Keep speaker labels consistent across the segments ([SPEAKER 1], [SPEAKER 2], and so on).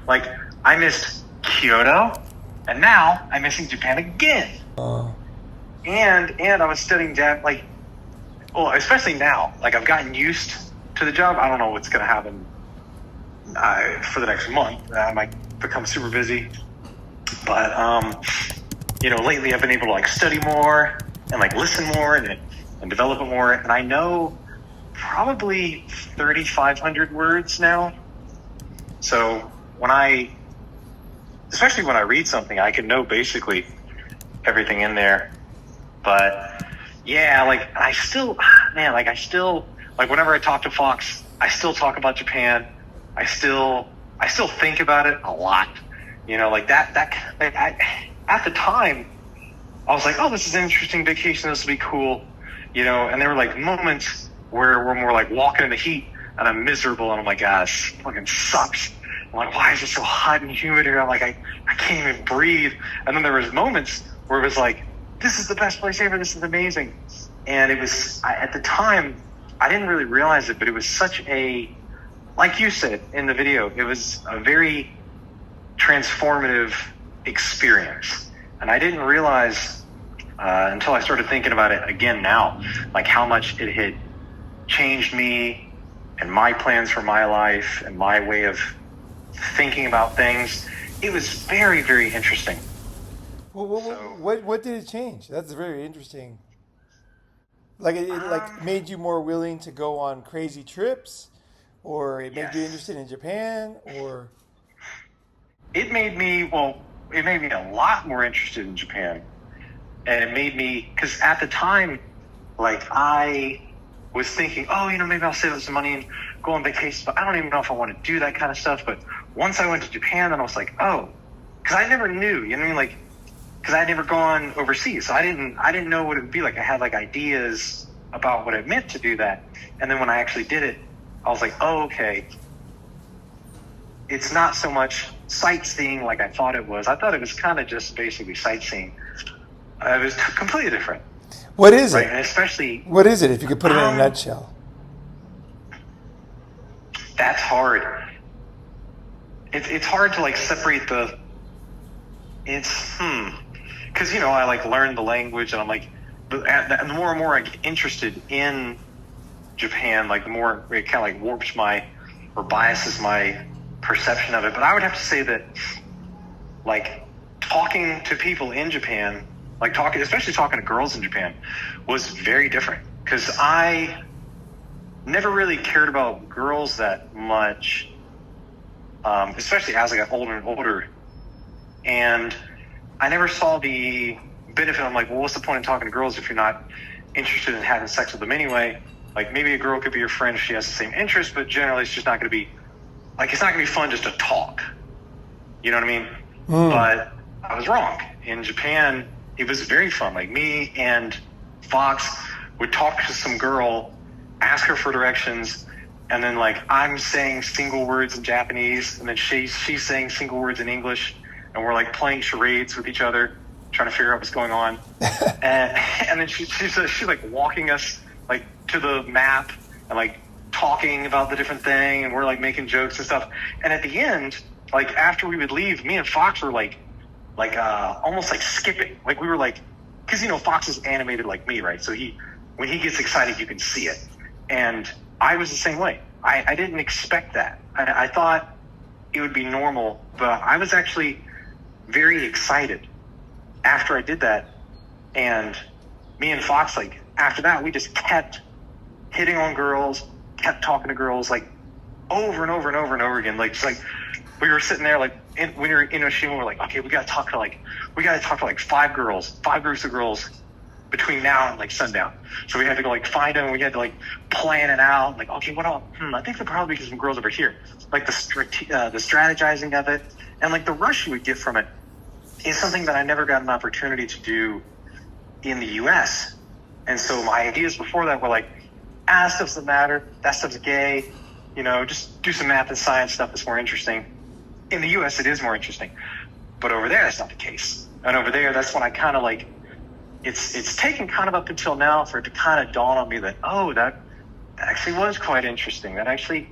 [SPEAKER 1] Like, I missed Kyoto, and now I'm missing Japan again. And I was studying like, well, especially now, like I've gotten used to the job. I don't know what's going to happen for the next month. I might become super busy, but lately I've been able to like study more and like listen more and develop it more. And I know probably 3,500 words now. So especially when I read something, I can know basically everything in there. But yeah, like whenever I talk to Fox, I still talk about Japan. I still think about it a lot. At the time, I was like, oh, this is an interesting vacation. This will be cool. And there were like moments where we're like walking in the heat and I'm miserable and I'm like, ah, this fucking sucks. I'm like, why is it so hot and humid here? I'm like, I can't even breathe. And then there was moments where it was like, this is the best place ever. This is amazing. And it was, at the time, I didn't really realize it, but it was such like you said in the video, it was a very transformative experience. And I didn't realize until I started thinking about it again now, like how much it had changed me and my plans for my life and my way of thinking about things. It was very, very interesting.
[SPEAKER 2] Well, what did it change? That's very interesting. Like it like made you more willing to go on crazy trips, or it made you interested in Japan, or
[SPEAKER 1] it made me a lot more interested in Japan. And it made me, because at the time, like I was thinking, oh, maybe I'll save up some money and go on vacation, but I don't even know if I want to do that kind of stuff. But once I went to Japan, then I was like, oh, because I never knew, like, because I'd never gone overseas. So I didn't know what it would be like. I had like ideas about what it meant to do that. And then when I actually did it, I was like, oh, okay. It's not so much sightseeing like I thought it was. I thought it was kind of just basically sightseeing. It was completely different.
[SPEAKER 2] What is it?
[SPEAKER 1] And especially,
[SPEAKER 2] what is it? If you could put it in a nutshell.
[SPEAKER 1] That's hard. It's hard to like separate because I like learned the language and I'm like, and the more and more I get interested in Japan, like the more it kind of like warps or biases my perception of it. But I would have to say that like talking to people in Japan, especially talking to girls in Japan, was very different because I never really cared about girls that much, especially as I got older and older. And I never saw the benefit. I'm like, well, what's the point in talking to girls if you're not interested in having sex with them anyway? Like maybe a girl could be your friend if she has the same interest, but generally it's just not going to be, like, it's not going to be fun just to talk. You know what I mean? But I was wrong. In Japan, it was very fun. Like me and Fox would talk to some girl, ask her for directions, and then like I'm saying single words in Japanese, and then she's saying single words in English, and we're like playing charades with each other, trying to figure out what's going on. and then she's like walking us like to the map and like talking about the different thing, and we're like making jokes and stuff. And at the end, like after we would leave, me and Fox were like almost like skipping. Like we were like, because Fox is animated like me, right? So when he gets excited, you can see it. And I was the same way. I didn't expect that. I thought it would be normal, but I was actually very excited after I did that. And me and Fox, like after that, we just kept hitting on girls, kept talking to girls like over and over and over and over again. Like just like we were sitting there like when we were in Oshima, we're like, okay, we gotta talk to like 5 groups of girls between now and like sundown. So we had to go like find them. We had to like plan it out. Like, okay, what else? I think there'll probably be some girls over here. Like the strategizing of it and like the rush you would get from it is something that I never got an opportunity to do in the U.S. And so my ideas before that were like, that stuff doesn't matter. That stuff's gay. Just do some math and science stuff that's more interesting. In the U.S., it is more interesting. But over there, that's not the case. And over there, that's when I kind of like, it's taken kind of up until now for it to kind of dawn on me that, oh, that actually was quite interesting. That actually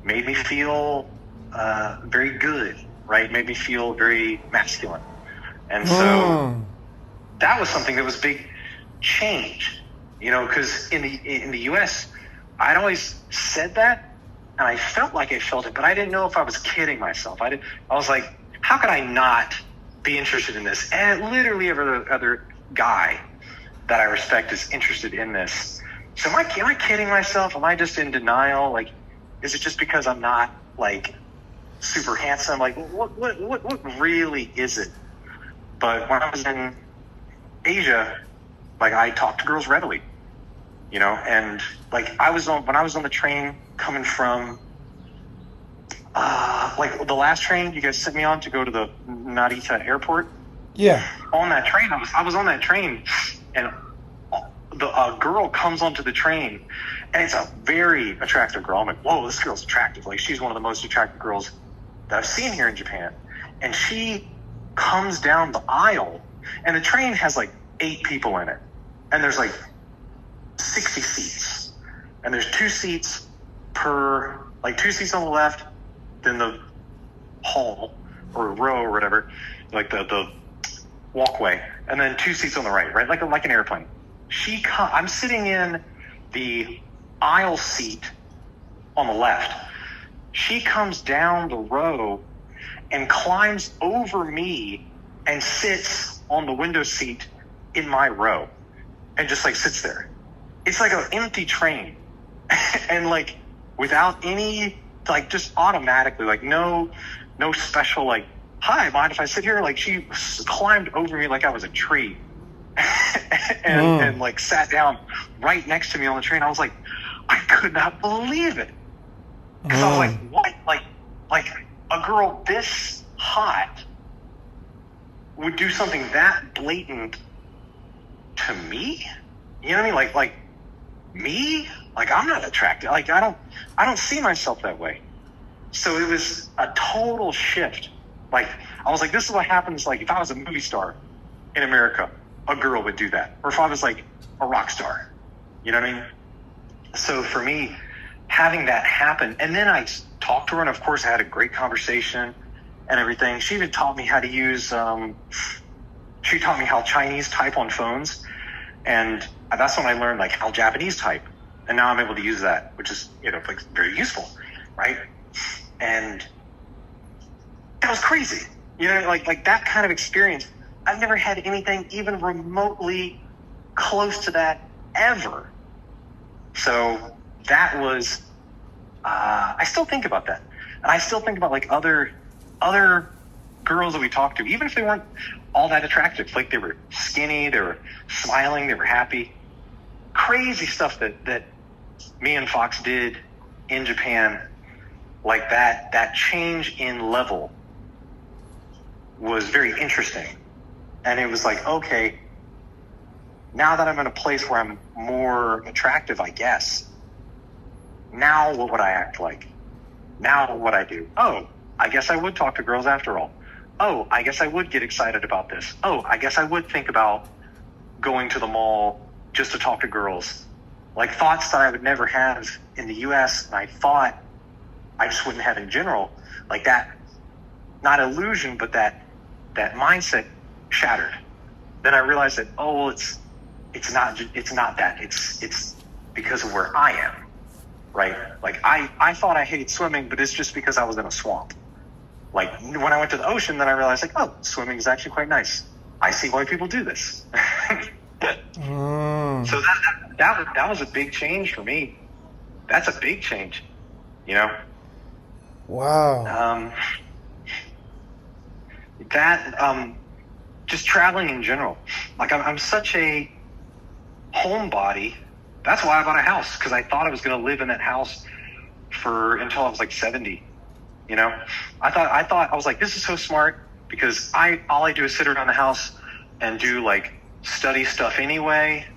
[SPEAKER 1] made me feel very good, right? Made me feel very masculine. And so that was something that was a big change, because in the U.S., I'd always said that, and I felt like I felt it, but I didn't know if I was kidding myself. I was like, how could I not be interested in this? And literally every other guy that I respect is interested in this. So am I kidding myself? Am I just in denial? Like, is it just because I'm not like super handsome? Like, what really is it? But when I was in Asia, like, I talked to girls readily, and like when I was on the train coming from like the last train you guys sent me on to go to the Narita airport.
[SPEAKER 2] Yeah.
[SPEAKER 1] On that train, I was on that train, and a girl comes onto the train, and it's a very attractive girl. I'm like, whoa, this girl's attractive. Like, she's one of the most attractive girls that I've seen here in Japan. And she comes down the aisle, and the train has like 8 people in it, and there's like 60 seats, and there's 2 seats per, like 2 seats on the left, then the hall or row or whatever, like the walkway, and then 2 seats on the right, like an airplane. I'm sitting in the aisle seat on the left. She comes down the row and climbs over me and sits on the window seat in my row and just like sits there. It's like an empty train. And like without any, like, just automatically, like no special, like, hi, mind if I sit here? Like, she climbed over me like I was a tree. and like sat down right next to me on the train. I was like, I could not believe it. Because I was like, what? Like a girl this hot would do something that blatant to me? You know what I mean? Like me? Like, I'm not attracted. Like, I don't see myself that way. So it was a total shift. Like, I was like, this is what happens, like, if I was a movie star in America, a girl would do that. Or if I was like a rock star, you know what I mean? So for me, having that happen, and then I talked to her, and of course I had a great conversation and everything. She even taught me how to use, she taught me how Chinese type on phones, and that's when I learned like how Japanese type. And now I'm able to use that, which is, like very useful, right? And that was crazy. Like that kind of experience. I've never had anything even remotely close to that ever. So that was, I still think about that. And I still think about like other girls that we talked to, even if they weren't all that attractive. Like, they were skinny, they were smiling, they were happy. Crazy stuff that me and Fox did in Japan, like that change in level was very interesting. And it was like, okay, now that I'm in a place where I'm more attractive, I guess, now what would I act like? Now what would I do? Oh, I guess I would talk to girls after all. Oh, I guess I would get excited about this. Oh, I guess I would think about going to the mall just to talk to girls. Like, thoughts that I would never have in the U.S. and I thought I just wouldn't have in general. Like that, not illusion, but that mindset shattered. Then I realized that, oh, well, it's not that. It's because of where I am, right? Like, I thought I hated swimming, but it's just because I was in a swamp. Like, when I went to the ocean, then I realized, like, oh, swimming is actually quite nice. I see why people do this. So that was a big change for me. That's a big change,
[SPEAKER 2] Wow.
[SPEAKER 1] Just traveling in general. Like, I'm such a homebody. That's why I bought a house, because I thought I was going to live in that house until I was like 70. I was like, this is so smart, because all I do is sit around the house and do like study stuff anyway.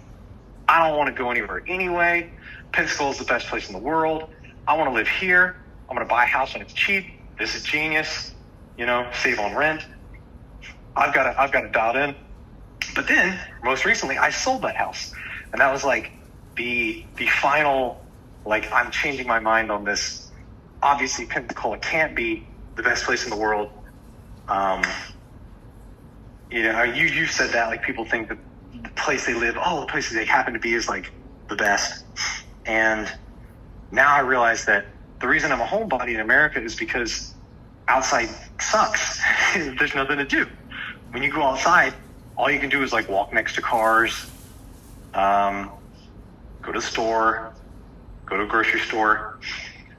[SPEAKER 1] I don't want to go anywhere anyway. Pensacola is the best place in the world. I want to live here. I'm going to buy a house when it's cheap. This is genius. Save on rent. I've got it dialed in. But then, most recently, I sold that house, and that was like the final, like, I'm changing my mind on this obviously Pensacola can't be the best place in the world. You said that, like, people think that the place they live, the places they happen to be is like the best. And now I realize that the reason I'm a homebody in America is because outside sucks. There's nothing to do. When you go outside, all you can do is like walk next to cars, go to the store, go to a grocery store.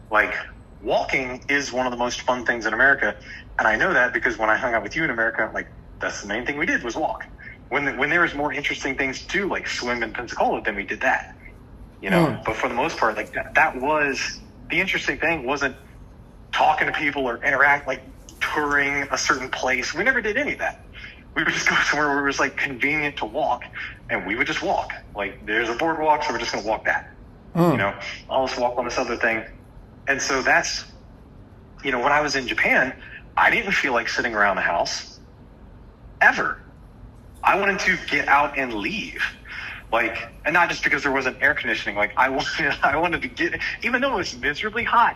[SPEAKER 1] Like, walking is one of the most fun things in America. And I know that because when I hung out with you in America, like, that's the main thing we did was walk. When there was more interesting things to do, like swim in Pensacola, then we did that. But for the most part, like, that was the interesting thing. Wasn't talking to people or like touring a certain place. We never did any of that. We would just go somewhere where it was like convenient to walk, and we would just walk. Like, there's a boardwalk, so we're just going to walk that. I'll just walk on this other thing. And so that's, when I was in Japan, I didn't feel like sitting around the house ever. I wanted to get out and leave. Like, and not just because there wasn't air conditioning. Like, I wanted to get, even though it was miserably hot,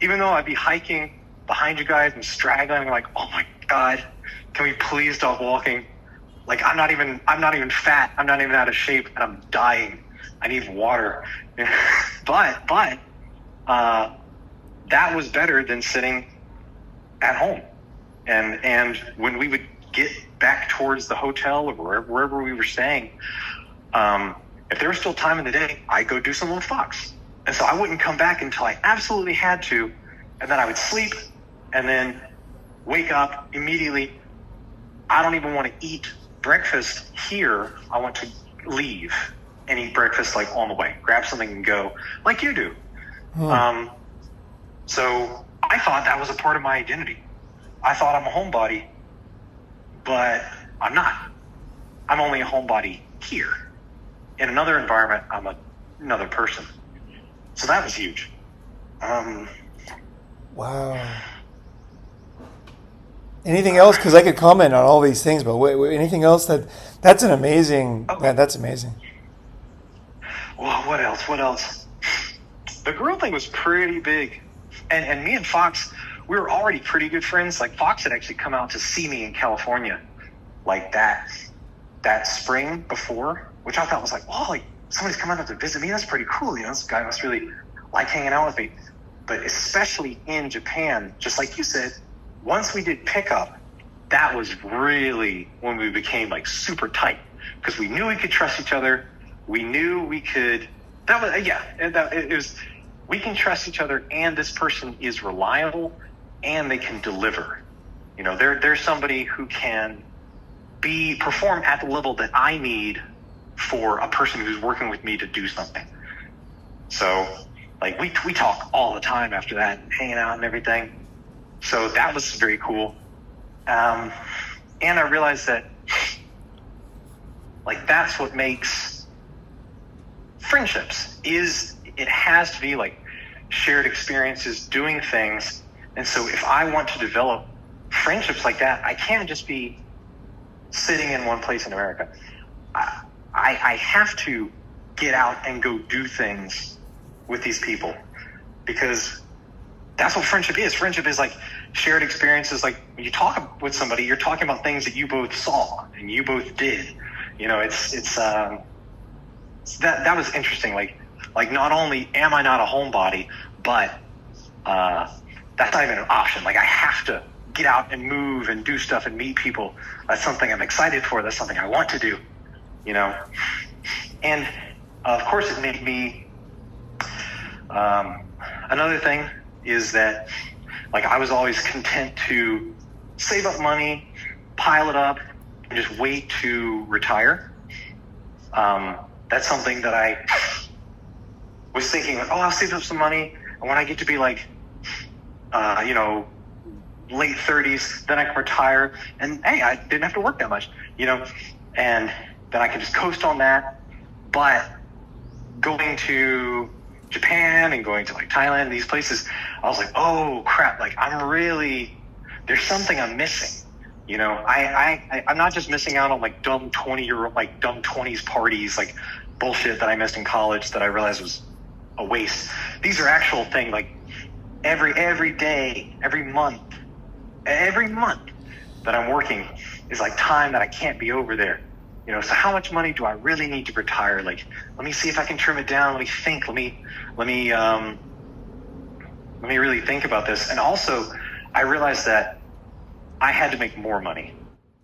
[SPEAKER 1] even though I'd be hiking behind you guys and straggling, like, oh my God, can we please stop walking? Like, I'm not even fat. I'm not even out of shape, and I'm dying. I need water. But that was better than sitting at home. And when we would get back towards the hotel or wherever we were staying, if there was still time in the day, I'd go do something with Fox. And so I wouldn't come back until I absolutely had to, and then I would sleep and then wake up immediately. I don't even want to eat breakfast here. I want to leave and eat breakfast, like, on the way. Grab something and go, like you do. So I thought that was a part of my identity. I thought I'm a homebody, but I'm not. I'm only a homebody here. In another environment, I'm another person. So that was huge.
[SPEAKER 2] Wow. Anything else? Because I could comment on all these things, but anything else that's an amazing.
[SPEAKER 1] Okay.
[SPEAKER 2] Man, that's amazing.
[SPEAKER 1] Well, what else? The girl thing was pretty big. And me and Fox, we were already pretty good friends. Like, Fox had actually come out to see me in California, like that spring before, which I thought was like, oh, like, somebody's coming out to visit me. That's pretty cool. This guy must really like hanging out with me. But especially in Japan, just like you said, once we did pickup, that was really when we became, like, super tight, because we knew we could trust each other. We knew we could. We can trust each other, and this person is reliable, and they can deliver. There's somebody who can perform at the level that I need for a person who's working with me to do something. So, like, we talk all the time after that, hanging out and everything. So that was very cool. And I realized that, like, that's what makes friendships. It has to be like shared experiences, doing things. And so if I want to develop friendships like that, I can't just be sitting in one place in America. I have to get out and go do things with these people, because that's what friendship is. Friendship is like shared experiences. Like, when you talk with somebody, you're talking about things that you both saw and you both did. That was interesting. Like, not only am I not a homebody, but that's not even an option. Like, I have to get out and move and do stuff and meet people. That's something I'm excited for. That's something I want to do, And of course, it made me. Another thing is that, like, I was always content to save up money, pile it up, and just wait to retire. That's something that I was thinking, like, I'll save up some money, and when I get to be like, late 30s, then I can retire, and hey, I didn't have to work that much, and then I can just coast on that. But going to Japan and going to, like, Thailand, these places, I was like, oh crap, like, there's something I'm missing. I'm not just missing out on, like, dumb 20s parties, like bullshit that I missed in college that I realized was a waste. These are actual things, like, every day, every month that I'm working is like time that I can't be over there. So how much money do I really need to retire? Like, let me see if I can trim it down. Let me think. Let me really think about this. And also, I realized that I had to make more money.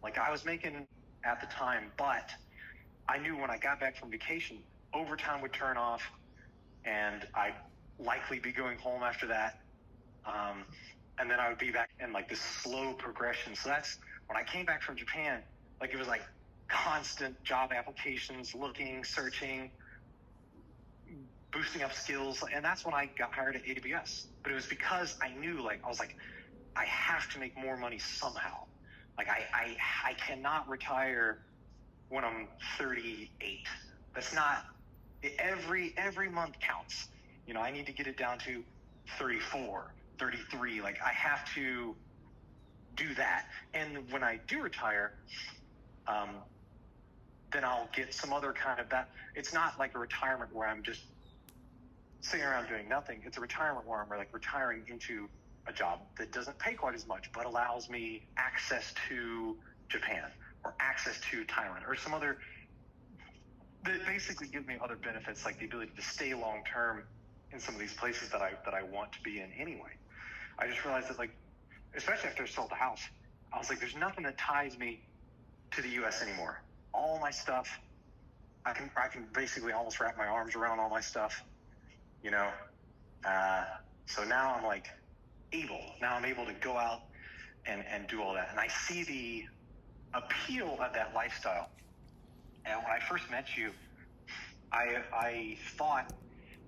[SPEAKER 1] Like I was making at the time, but I knew when I got back from vacation, overtime would turn off, and I'd likely be going home after that. And then I would be back in like this slow progression. So that's when I came back from Japan, like it was like constant job applications, looking, searching, boosting up skills. And that's when I got hired at AWS. But it was because I knew, like, I was like, I have to make more money somehow. Like I cannot retire when I'm 38. That's not, every month counts. I need to get it down to 34, 33. Like I have to do that. And when I do retire, then I'll get some other kind of that. It's not like a retirement where I'm just sitting around doing nothing. It's a retirement where I'm like retiring into a job that doesn't pay quite as much, but allows me access to Japan or access to Thailand or some other, that basically give me other benefits, like the ability to stay long term in some of these places that I want to be in anyway. I just realized that, like, especially after I sold the house, I was like, there's nothing that ties me to the U.S. anymore. All my stuff, I can basically almost wrap my arms around all my stuff, So now I'm like I'm able to go out and do all that. And I see the appeal of that lifestyle. And when I first met you, I thought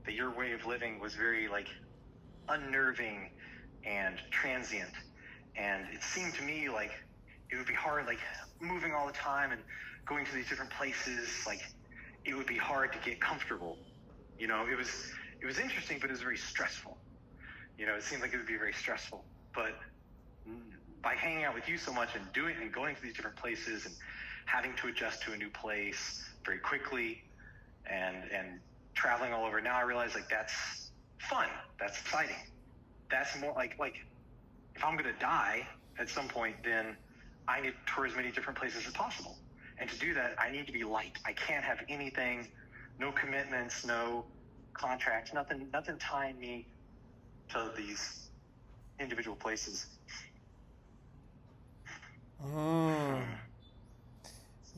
[SPEAKER 1] that your way of living was very like unnerving and transient. And it seemed to me like it would be hard, like moving all the time and going to these different places, like it would be hard to get comfortable. It was interesting, but it was very stressful. It seemed like it would be very stressful. But by hanging out with you so much and going to these different places and having to adjust to a new place very quickly and traveling all over, now I realize like that's fun. That's exciting. That's more like if I'm going to die at some point, then I need to tour as many different places as possible. And to do that, I need to be light. I can't have anything, no commitments, no contracts, nothing tying me to these individual places.
[SPEAKER 2] Yeah.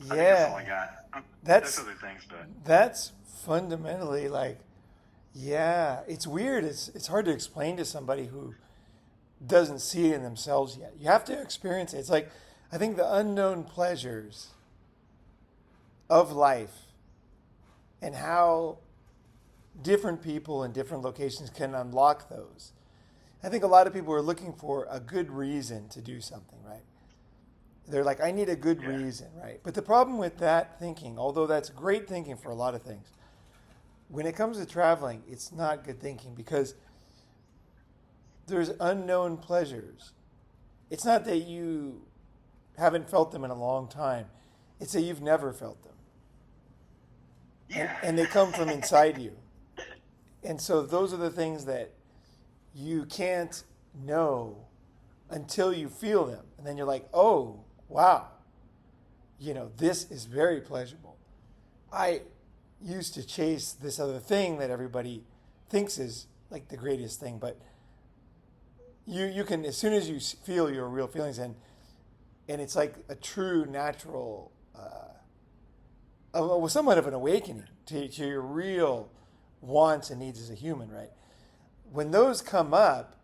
[SPEAKER 1] I think that's all I got. There's other things, but
[SPEAKER 2] that's fundamentally like, yeah, it's weird. It's hard to explain to somebody who doesn't see it in themselves yet. You have to experience it. It's like, I think the unknown pleasures of life and how different people in different locations can unlock those. I think a lot of people are looking for a good reason to do something, right? They're like, I need a good reason, right? But the problem with that thinking, although that's great thinking for a lot of things, when it comes to traveling, it's not good thinking because there's unknown pleasures. It's not that you haven't felt them in a long time. It's that you've never felt them.
[SPEAKER 1] Yeah.
[SPEAKER 2] And they come from inside you. And so those are the things that you can't know until you feel them. And then you're like, oh, wow, this is very pleasurable. I used to chase this other thing that everybody thinks is like the greatest thing, but you can, as soon as you feel your real feelings, and it's like a true natural, somewhat of an awakening to your real wants and needs as a human, right? When those come up,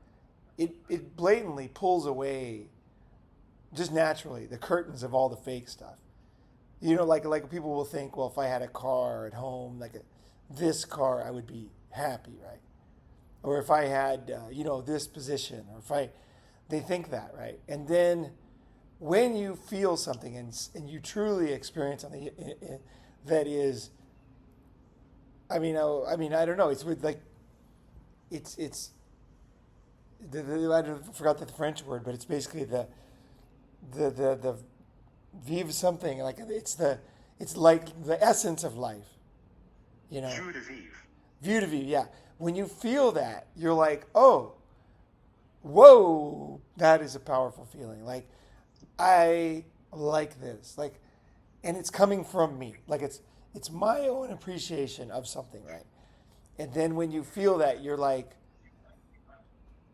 [SPEAKER 2] it blatantly pulls away, just naturally, the curtains of all the fake stuff. Like people will think, well, if I had a car at home, this car, I would be happy, right? Or if I had, this position, or they think that, right? And then when you feel something and you truly experience something that is, I don't know, it's with like, it's I forgot the French word, but it's basically the vive something, like it's like the essence of life,
[SPEAKER 1] Vue de vivre.
[SPEAKER 2] Vue de vivre, yeah. When you feel that, you're like, oh, whoa, that is a powerful feeling. Like, I like this. Like, and it's coming from me. Like, it's my own appreciation of something, right? And then when you feel that, you're like,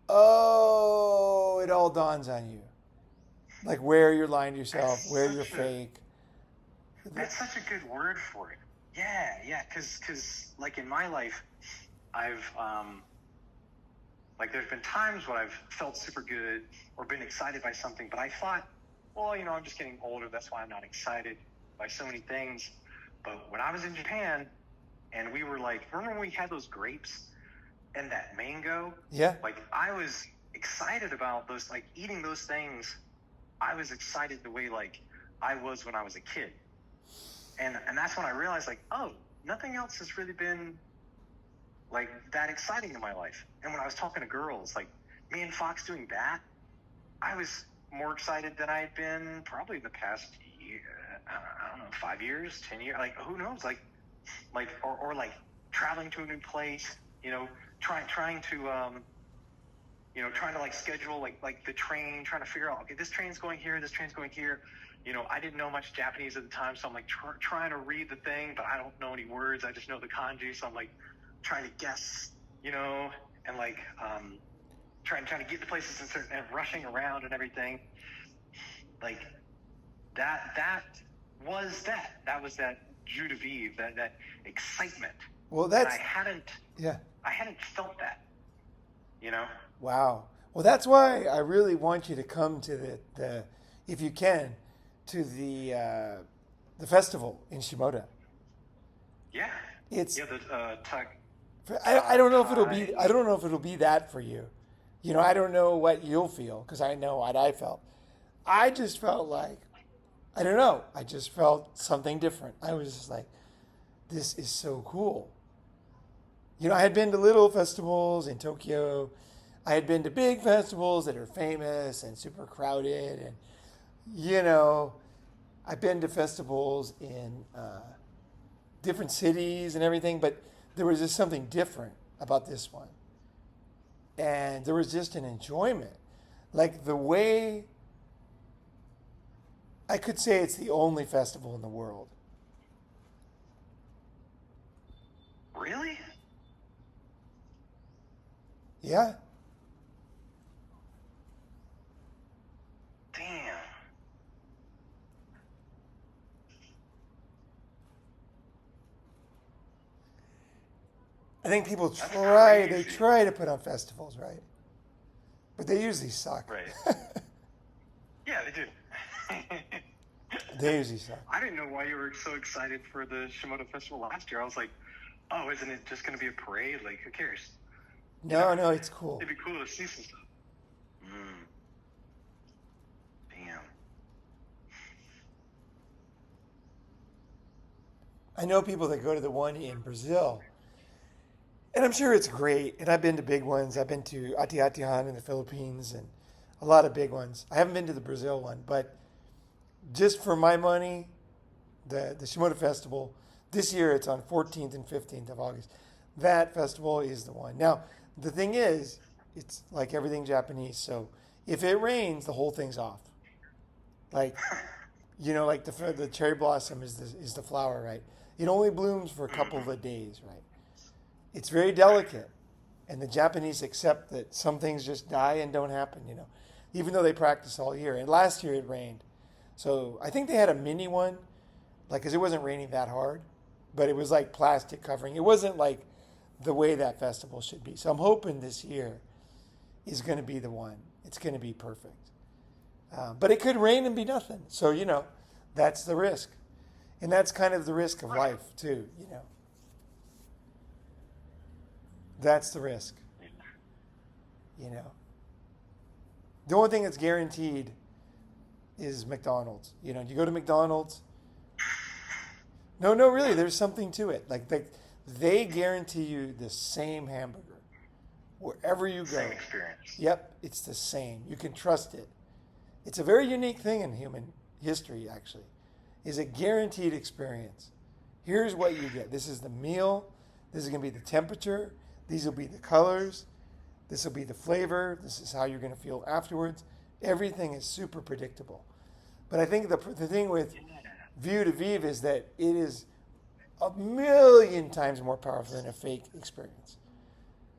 [SPEAKER 2] oh, it all dawns on you. Like where you're lying to yourself,
[SPEAKER 1] That's
[SPEAKER 2] where you're
[SPEAKER 1] such a
[SPEAKER 2] fake.
[SPEAKER 1] that's such a good word for it. Yeah, yeah. Because like in my life, I've like there's been times when I've felt super good or been excited by something, but I thought, well, I'm just getting older. That's why I'm not excited by so many things. But when I was in Japan, and we were like, remember when we had those grapes and that mango?
[SPEAKER 2] Yeah.
[SPEAKER 1] Like I was excited about those, like eating those things. I was excited the way like I was when I was a kid. And that's when I realized like, oh, nothing else has really been like that exciting in my life. And when I was talking to girls, like me and Fox doing that, I was more excited than I had been probably in the past year, I don't know, 5 years, 10 years, like who knows, like or like traveling to a new place, trying to like schedule like the train, trying to figure out, okay, this train's going here, this train's going here. I didn't know much Japanese at the time, so I'm like trying to read the thing, but I don't know any words. I just know the kanji, so I'm like trying to guess, and like trying to get to places and rushing around and everything. Like that was that jus de vivre, that excitement.
[SPEAKER 2] Well,
[SPEAKER 1] and
[SPEAKER 2] that's
[SPEAKER 1] I hadn't felt that.
[SPEAKER 2] Wow. Well, that's why I really want you to come to the if you can, to the festival in Shimoda.
[SPEAKER 1] Yeah.
[SPEAKER 2] It's
[SPEAKER 1] the
[SPEAKER 2] I don't know if it'll be that for you. I don't know what you'll feel because I know what I felt. I just felt like I don't know. I just felt something different. I was just like, this is so cool. I had been to little festivals in Tokyo. I had been to big festivals that are famous and super crowded. And, I've been to festivals in different cities and everything, but there was just something different about this one. And there was just an enjoyment. Like the way I could say it's the only festival in the world.
[SPEAKER 1] Really?
[SPEAKER 2] Yeah.
[SPEAKER 1] Damn.
[SPEAKER 2] I think people try to put on festivals, right? But they usually suck.
[SPEAKER 1] Right. Yeah, they do.
[SPEAKER 2] They usually suck.
[SPEAKER 1] I didn't know why you were so excited for the Shimoto Festival last year. I was like, oh, isn't it just going to be a parade? Like, who cares?
[SPEAKER 2] No, it's cool.
[SPEAKER 1] It'd be cool to see some stuff. Damn.
[SPEAKER 2] I know people that go to the one in Brazil, and I'm sure it's great. And I've been to big ones. I've been to Ati-Atihan in the Philippines and a lot of big ones. I haven't been to the Brazil one, but just for my money, the Shimoda Festival, this year it's on 14th and 15th of August. That festival is the one. Now, the thing is, it's like everything Japanese. So if it rains, the whole thing's off. Like, like the cherry blossom is the flower, right? It only blooms for a couple of days, right? It's very delicate. And the Japanese accept that some things just die and don't happen, even though they practice all year. And last year it rained. So I think they had a mini one, like, because it wasn't raining that hard, but it was like plastic covering. It wasn't like the way that festival should be. So I'm hoping this year is going to be the one. It's going to be perfect. But it could rain and be nothing. So, that's the risk. And that's kind of the risk of life, too, That's the risk. The only thing that's guaranteed is McDonald's. You go to McDonald's. No, really, there's something to it. Like they guarantee you the same hamburger wherever you go.
[SPEAKER 1] Same experience.
[SPEAKER 2] Yep, it's the same. You can trust it. It's a very unique thing in human history, actually, is a guaranteed experience. Here's what you get. This is the meal. This is going to be the temperature. These will be the colors. This will be the flavor. This is how you're going to feel afterwards. Everything is super predictable. But I think the thing with view to vivre is that it is a million times more powerful than a fake experience,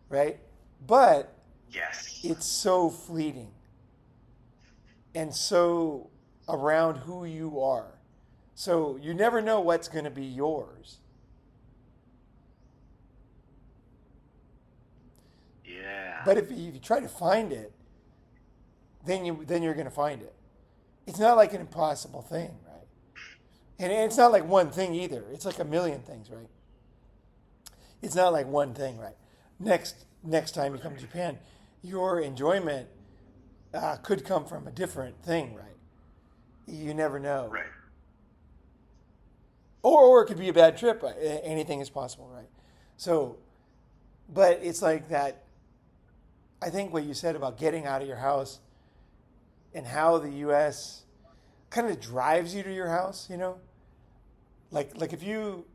[SPEAKER 2] right? But
[SPEAKER 1] Yes.
[SPEAKER 2] it's so fleeting and so around who you are. So you never know what's going to be yours.
[SPEAKER 1] Yeah.
[SPEAKER 2] But if you try to find it, then you're going to find it. It's not like an impossible thing, right? And it's not like one thing either. It's like a million things, right? It's not like one thing, right? Next time you come to Japan, your enjoyment could come from a different thing, right? You never know.
[SPEAKER 1] Right.
[SPEAKER 2] Or it could be a bad trip. Anything is possible, right? So, but it's like that. I think what you said about getting out of your house and how the U.S. kind of drives you to your house, you know? Like if you,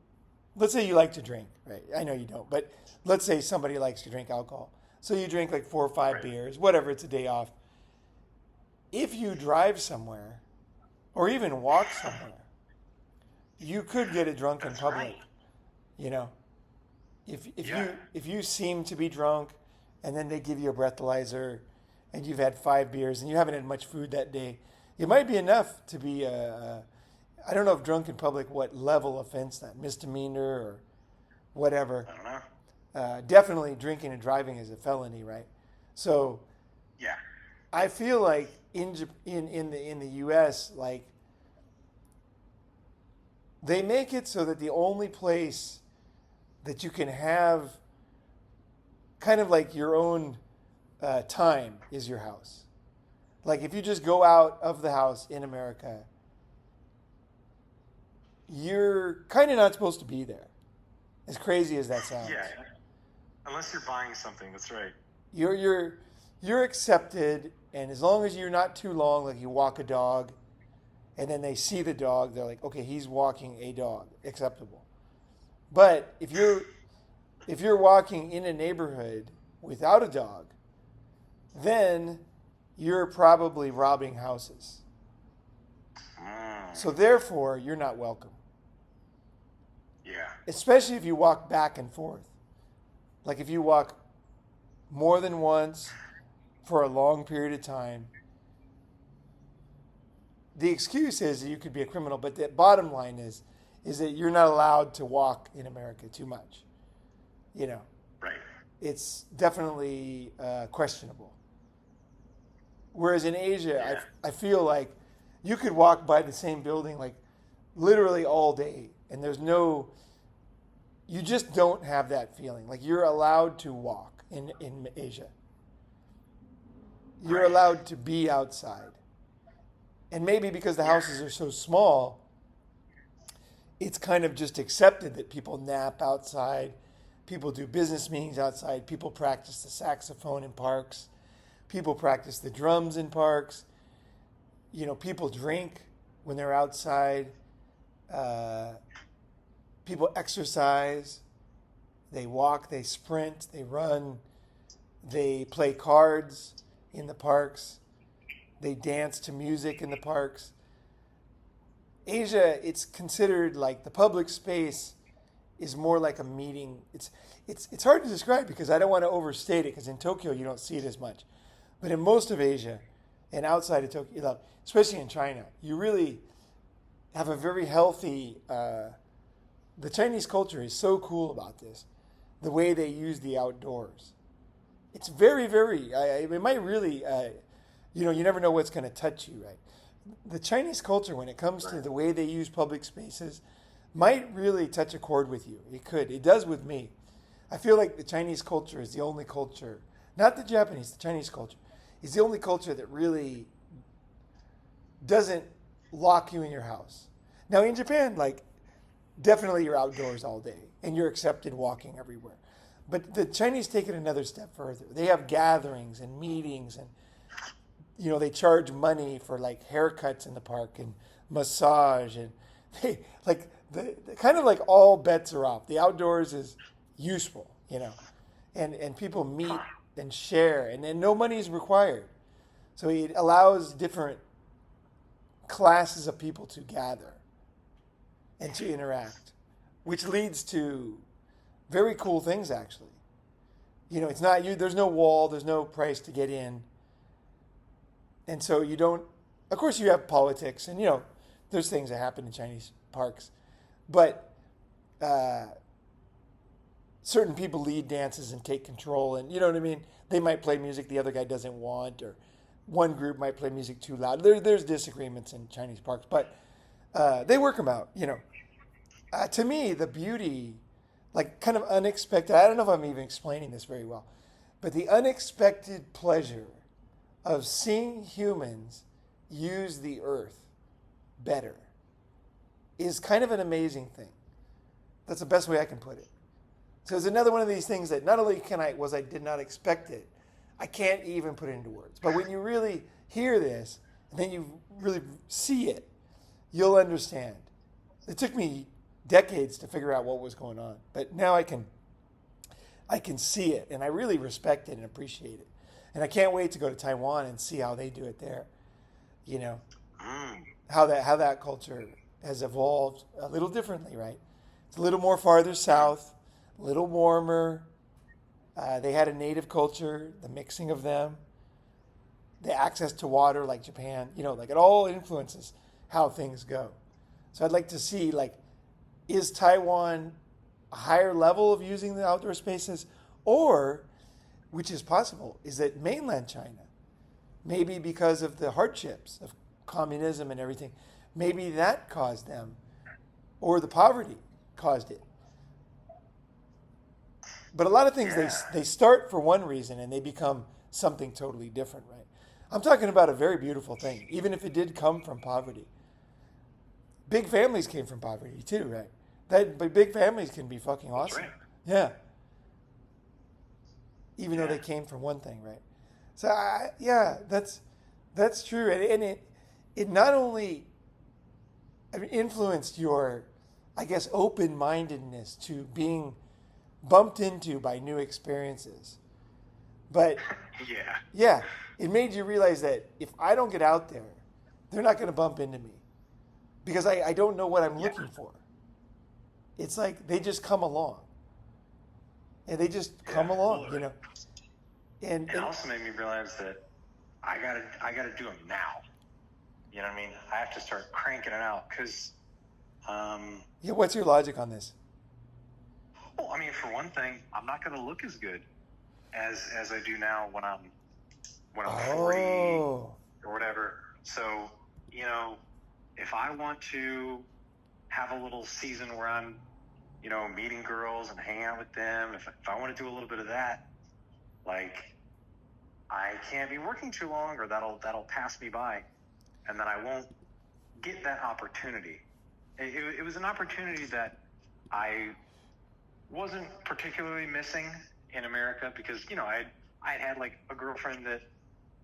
[SPEAKER 2] let's say you like to drink, right? I know you don't, but let's say somebody likes to drink alcohol. So you drink like 4 or 5
[SPEAKER 1] Right.
[SPEAKER 2] beers, whatever, it's a day off. If you drive somewhere or even walk somewhere, you could get drunk in
[SPEAKER 1] That's
[SPEAKER 2] public,
[SPEAKER 1] right.
[SPEAKER 2] you know?
[SPEAKER 1] Yeah.
[SPEAKER 2] If you seem to be drunk and then they give you a breathalyzer and you've had 5 beers and you haven't had much food that day, it might be enough to be I don't know if drunk in public, what level offense that, misdemeanor or whatever.
[SPEAKER 1] I don't know.
[SPEAKER 2] Definitely drinking and driving is a felony, right? So
[SPEAKER 1] Yeah.
[SPEAKER 2] I feel like in the U.S., like they make it so that the only place that you can have kind of like your own time is your house. Like if you just go out of the house in America, you're kind of not supposed to be there. As crazy as that sounds.
[SPEAKER 1] Yeah. Unless you're buying something, that's right.
[SPEAKER 2] You're accepted, and as long as you're not too long, like you walk a dog, and then they see the dog, they're like, okay, he's walking a dog, acceptable. But if you're walking in a neighborhood without a dog, then you're probably robbing houses. So therefore, you're not welcome.
[SPEAKER 1] Yeah.
[SPEAKER 2] Especially if you walk back and forth. Like if you walk more than once for a long period of time, the excuse is that you could be a criminal, but the bottom line is that you're not allowed to walk in America too much. You know,
[SPEAKER 1] Right.
[SPEAKER 2] it's definitely questionable. Whereas in Asia,
[SPEAKER 1] Yeah.
[SPEAKER 2] I feel like you could walk by the same building like literally all day, and you just don't have that feeling. Like you're allowed to walk in Asia. You're
[SPEAKER 1] Right.
[SPEAKER 2] allowed to be outside. And maybe because the houses are so small, it's kind of just accepted that people nap outside, people do business meetings outside, people practice the saxophone in parks, people practice the drums in parks. You know, people drink when they're outside. People exercise. They walk, they sprint, they run. They play cards in the parks. They dance to music in the parks. Asia, it's considered like the public space is more like a meeting. It's hard to describe because I don't want to overstate it, because in Tokyo you don't see it as much. But in most of Asia and outside of Tokyo, especially in China, you really have a very healthy. The Chinese culture is so cool about this, the way they use the outdoors. It's very, very. It might really, you never know what's going to touch you, right? The Chinese culture, when it comes to the way they use public spaces, might really touch a chord with you. It could. It does with me. I feel like the Chinese culture is the only culture, not the Japanese, the Chinese culture, is the only culture that really doesn't lock you in your house. Now in Japan, like, definitely you're outdoors all day and you're accepted walking everywhere. But the Chinese take it another step further. They have gatherings and meetings, and they charge money for like haircuts in the park and massage, and they like the kind of like all bets are off. The outdoors is useful, and people meet and share, and no money is required. So it allows different classes of people to gather and to interact, which leads to very cool things, actually. It's not you. There's no wall. There's no price to get in, and so you don't. Of course, you have politics, and there's things that happen in Chinese parks, but certain people lead dances and take control, and you know what I mean. They might play music the other guy doesn't want, or one group might play music too loud. There's disagreements in Chinese parks, but they work them out. To me, the beauty, like kind of unexpected. I don't know if I'm even explaining this very well, but the unexpected pleasure of seeing humans use the earth better is kind of an amazing thing. That's the best way I can put it. So it's another one of these things that not only I did not expect it, I can't even put it into words. But when you really hear this, and then you really see it, you'll understand. It took me decades to figure out what was going on, but now I can see it, and I really respect it and appreciate it. And I can't wait to go to Taiwan and see how they do it there. How that culture has evolved a little differently, right? It's a little more farther south, a little warmer. They had a native culture, the mixing of them, the access to water like Japan, like it all influences how things go. So I'd like to see, is Taiwan a higher level of using the outdoor spaces, or, which is possible, is it mainland China? Maybe because of the hardships of communism and everything, maybe that caused them, or the poverty caused it. But a lot of things, they start for one reason and they become something totally different, right? I'm talking about a very beautiful thing, even if it did come from poverty. Big families came from poverty too, right? But big families can be fucking awesome.
[SPEAKER 1] That's right.
[SPEAKER 2] Yeah. Even though they came from one thing, right? So that's true, and it not only influenced your, I guess, open-mindedness to being bumped into by new experiences, but it made you realize that if I don't get out there, they're not going to bump into me because I don't know what I'm looking for. It's like they just come along, and they just come along, And
[SPEAKER 1] it also made me realize that I gotta do them now. You know what I mean? I have to start cranking it out because.
[SPEAKER 2] What's your logic on this?
[SPEAKER 1] Well, I mean, for one thing, I'm not going to look as good as I do now when I'm 40 or whatever. So, if I want to have a little season where I'm, meeting girls and hanging out with them, if I want to do a little bit of that, I can't be working too long, or that'll pass me by, and then I won't get that opportunity. It was an opportunity that I wasn't particularly missing in America because, I had a girlfriend that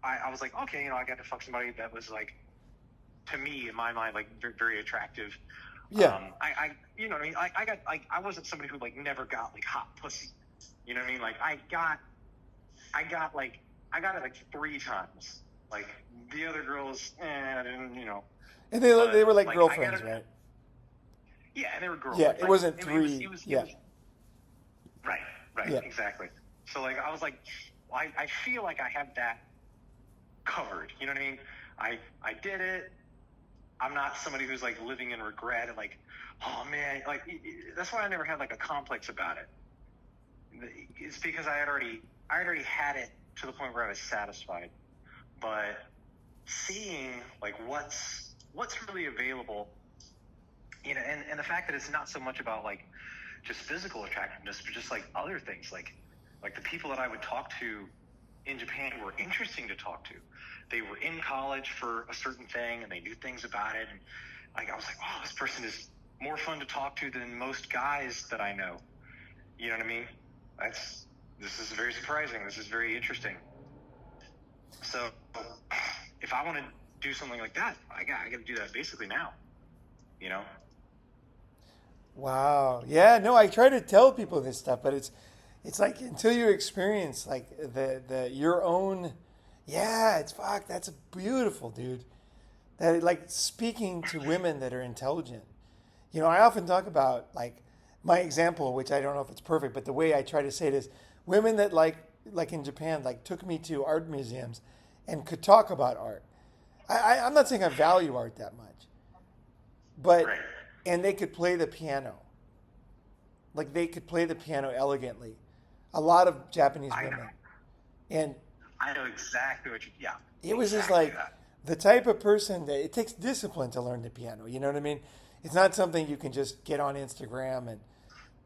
[SPEAKER 1] I was like, okay, I got to fuck somebody that was to me in my mind, very, very attractive.
[SPEAKER 2] Yeah.
[SPEAKER 1] I you know what I mean? I wasn't somebody who never got hot pussy. You know what I mean? I got it 3 times. The other girls, I didn't,
[SPEAKER 2] And they were girlfriends, right?
[SPEAKER 1] Yeah, and they were girls.
[SPEAKER 2] Yeah, it wasn't 3.
[SPEAKER 1] Right, exactly. So I was I feel like I have that covered. You know what I mean? I did it. I'm not somebody who's living in regret and oh man, that's why I never had a complex about it. It's because I already had it to the point where I was satisfied. But seeing what's really available, and the fact that it's not so much about just physical attractiveness, but just other things, like the people that I would talk to in Japan were interesting to talk to. They were in college for a certain thing and they knew things about it, and I was like, wow, this person is more fun to talk to than most guys that I know. You know what I mean? This is very surprising. This is very interesting. So if I want to do something like that, I got to do that basically now. Wow.
[SPEAKER 2] Yeah, no, I try to tell people this stuff, but it's like until you experience like the your own, yeah, it's fuck. That's beautiful, dude. That like speaking to women that are intelligent. You know, I often talk about like my example, which I don't know if it's perfect, but the way I try to say it is women that like in Japan, like took me to art museums and could talk about art. I'm not saying I value art that much, but
[SPEAKER 1] Right.
[SPEAKER 2] and they could play the piano. Like they could play the piano elegantly. A lot of Japanese
[SPEAKER 1] I
[SPEAKER 2] women.
[SPEAKER 1] know.
[SPEAKER 2] And
[SPEAKER 1] I know exactly what you. Yeah.
[SPEAKER 2] it was just
[SPEAKER 1] Exactly
[SPEAKER 2] like
[SPEAKER 1] that.
[SPEAKER 2] the type of person that it takes discipline to learn the piano. You know what I mean? It's not something you can just get on Instagram and,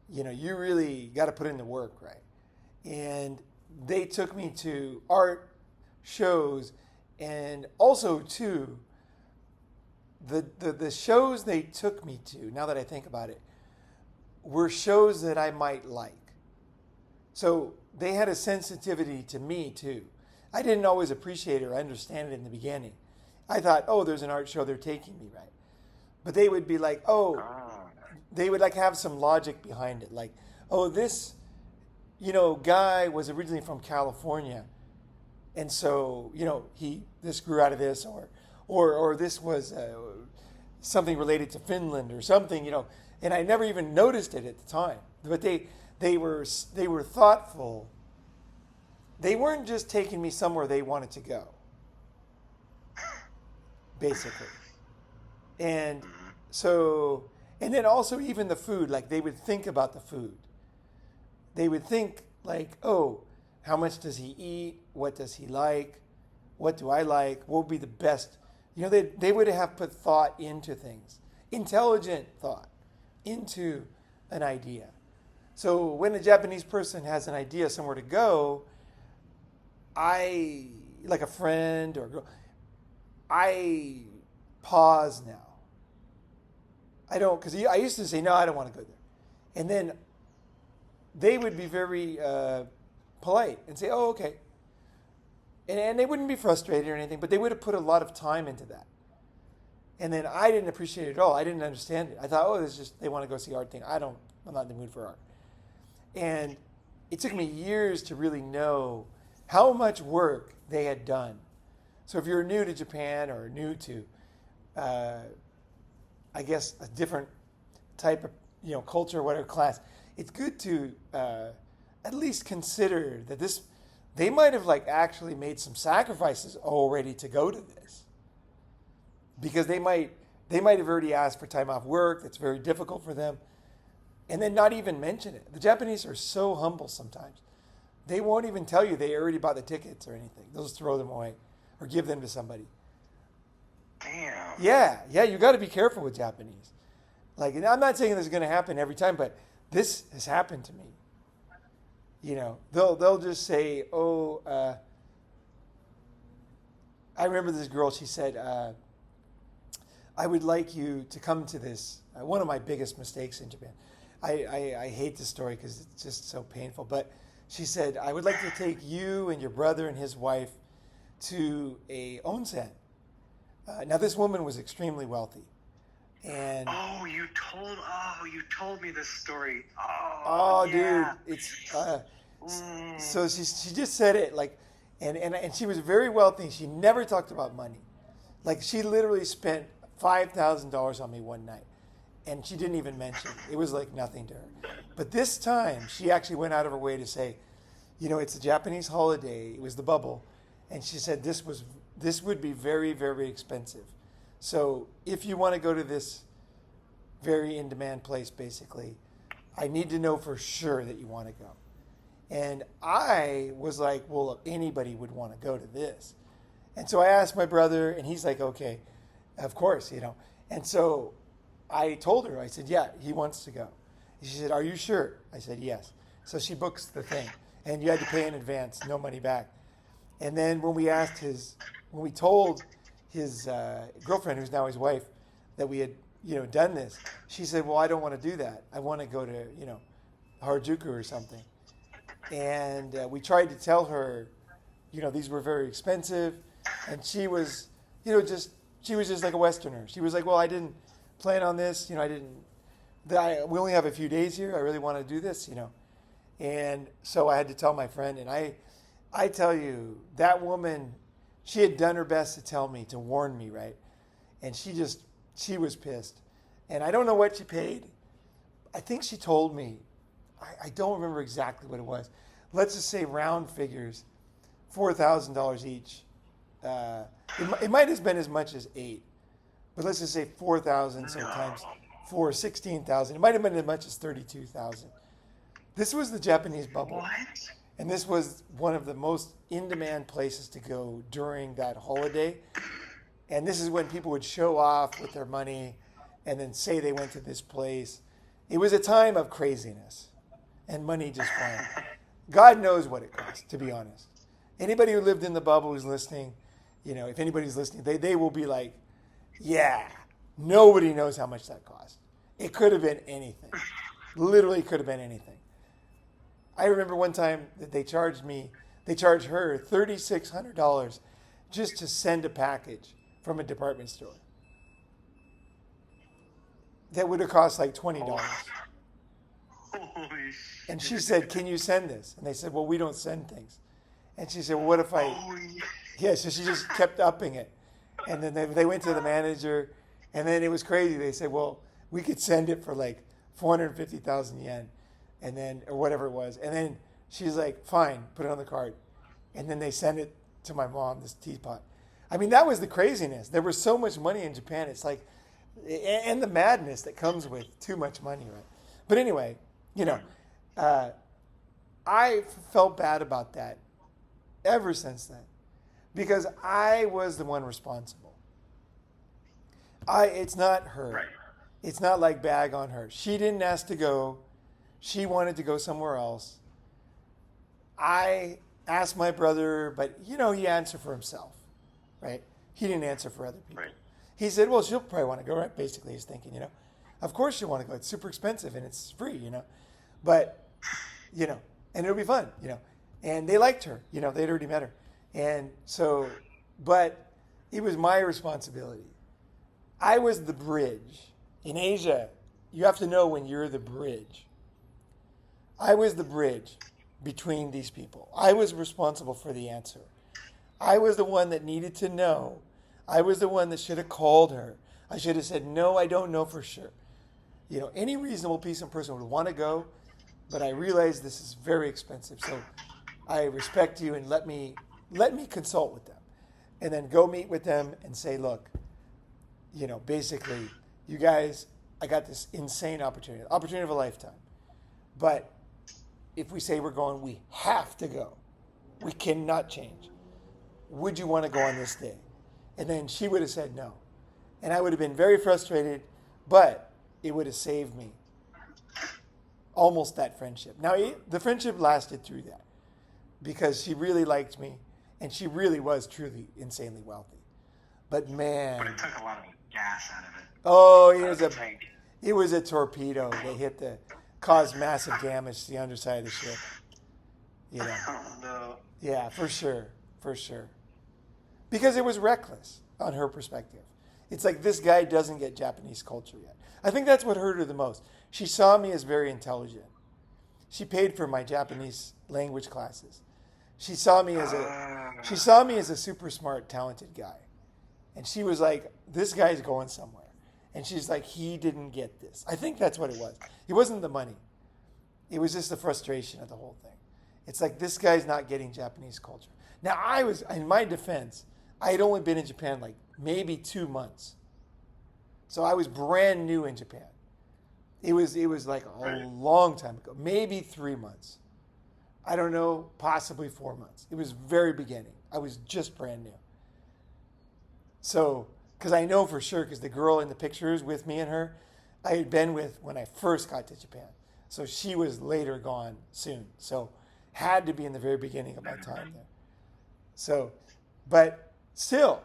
[SPEAKER 2] you know, you really got to put in the work, right? And they took me to art shows and also to the shows they took me to, now that I think about it, were shows that I might like. So they had a sensitivity to me too. I didn't always appreciate it or understand it in the beginning. I thought, oh, there's an art show, they're taking me, right? But they would be like, oh,
[SPEAKER 1] Oh.
[SPEAKER 2] they would like have some logic behind it. Like, oh, this, you know, guy was originally from California. And so, you know, this grew out of this, or this was something related to Finland or something, you know. And I never even noticed it at the time. But they were thoughtful. They weren't just taking me somewhere they wanted to go, basically. And so, and then also even the food, like they would think about the food. They would think like, oh, how much does he eat? What does he like? What do I like? What would be the best? You know, they would have put thought into things, intelligent thought into an idea. So when a Japanese person has an idea somewhere to go, like a friend or a girl, I pause now. I don't, because I used to say, no, I don't want to go there. And then they would be very polite and say, oh, okay. And they wouldn't be frustrated or anything, but they would have put a lot of time into that. And then I didn't appreciate it at all. I didn't understand it. I thought, oh, it's just, they want to go see art thing. I'm not in the mood for art. And it took me years to really know how much work they had done. So if you're new to Japan or new to, I guess, a different type of, you know, culture or whatever class, it's good to at least consider that they might have like actually made some sacrifices already to go to this. Because they might have already asked for time off work. That's very difficult for them. And then not even mention it. The Japanese are so humble sometimes. They won't even tell you they already bought the tickets or anything. They'll just throw them away or give them to somebody.
[SPEAKER 1] Damn.
[SPEAKER 2] Yeah, you got to be careful with Japanese. Like, and I'm not saying this is going to happen every time, but this has happened to me. You know, they'll just say, oh, I remember this girl, she said, I would like you to come to this. One of my biggest mistakes in Japan. I hate this story because it's just so painful. But she said, I would like to take you and your brother and his wife to a onsen. Now, this woman was extremely wealthy. And
[SPEAKER 1] you told me this story.
[SPEAKER 2] oh,
[SPEAKER 1] Yeah.
[SPEAKER 2] dude, it's so she just said it like, and she was very wealthy. She never talked about money. Like she literally spent $5,000 on me one night, and she didn't even mention it. It was like nothing to her. But this time, she actually went out of her way to say, you know, it's a Japanese holiday. It was the bubble, and she said this would be very, very expensive. So if you want to go to this very in-demand place, basically, I need to know for sure that you want to go. And I was like, well, anybody would want to go to this. And so I asked my brother, and he's like, okay, of course, you know. And so I told her, I said, yeah, he wants to go. She said, are you sure? I said, yes. So she books the thing. And you had to pay in advance, no money back. And then when we told his girlfriend, who's now his wife, that we had, you know, done this, she said, well, I don't want to do that. I want to go to, you know, Harajuku or something. And we tried to tell her, you know, these were very expensive. And she was, you know, she was just like a Westerner. She was like, well, I didn't plan on this. You know, we only have a few days here. I really want to do this, you know. And so I had to tell my friend, and I tell you, that woman, she had done her best to tell me, to warn me, right? And she was pissed. And I don't know what she paid. I think she told me, I don't remember exactly what it was. Let's just say round figures, $4,000 each. It might have been as much as 8, but let's just say 4,000, so times 4, 16,000. It might have been as much as 32,000. This was the Japanese bubble.
[SPEAKER 1] What?
[SPEAKER 2] And this was one of the most in-demand places to go during that holiday. And this is when people would show off with their money and then say they went to this place. It was a time of craziness and money just flying. God knows what it cost, to be honest. Anybody who lived in the bubble who's listening, if anybody's listening, they will be like, yeah, nobody knows how much that cost. It could have been anything. Literally could have been anything. I remember one time that they charged her $3,600 just to send a package from a department store. That would have cost like $20.
[SPEAKER 1] Holy shit.
[SPEAKER 2] And she said, can you send this? And they said, well, we don't send things. And she said, well, what if I... Yeah, so she just kept upping it. And then they went to the manager, and then it was crazy. They said, well, we could send it for like 450,000 yen, and then, or whatever it was. And then she's like, fine, put it on the card. And then they sent it to my mom, this teapot. I mean, that was the craziness. There was so much money in Japan. It's like, and the madness that comes with too much money, right? But anyway, I felt bad about that ever since then, because I was the one responsible. It's not her.
[SPEAKER 1] Right.
[SPEAKER 2] It's not like bag on her. She didn't ask to go. She wanted to go somewhere else. I asked my brother, but he answered for himself, right? He didn't answer for other people.
[SPEAKER 1] Right.
[SPEAKER 2] He said, well, she'll probably want to go, right? Basically, he's thinking, of course she'll want to go. It's super expensive and it's free, but, and it'll be fun, and they liked her, they'd already met her. And so, but it was my responsibility. I was the bridge. In Asia, you have to know when you're the bridge. I was the bridge between these people. I was responsible for the answer. I was the one that needed to know. I was the one that should have called her. I should have said, no, I don't know for sure. Any reasonable decent person would want to go, but I realize this is very expensive. So I respect you and let me consult with them. And then go meet with them and say, look, basically, you guys, I got this insane opportunity of a lifetime. But if we say we're going, we have to go. We cannot change. Would you want to go on this day? And then she would have said no. And I would have been very frustrated, but it would have saved me almost that friendship. Now, the friendship lasted through that because she really liked me and she really was truly insanely wealthy. But man.
[SPEAKER 1] But it took a lot of gas out of it.
[SPEAKER 2] Oh, it was a torpedo that caused massive damage to the underside of the ship.
[SPEAKER 1] Oh, no.
[SPEAKER 2] Yeah, for sure. Because it was reckless on her perspective. It's like this guy doesn't get Japanese culture yet. I think that's what hurt her the most. She saw me as very intelligent. She paid for my Japanese language classes. She saw me as a super smart, talented guy. And she was like, this guy's going somewhere. And she's like, he didn't get this. I think that's what it was. It wasn't the money. It was just the frustration of the whole thing. It's like, this guy's not getting Japanese culture. Now, in my defense, I had only been in Japan like maybe 2 months. So I was brand new in Japan. It was like a long time ago, maybe 3 months. I don't know, possibly 4 months. It was very beginning. I was just brand new. So, because I know for sure, because the girl in the pictures with me and her, I had been with when I first got to Japan. So she was later gone soon. So had to be in the very beginning of my time there. So, but still,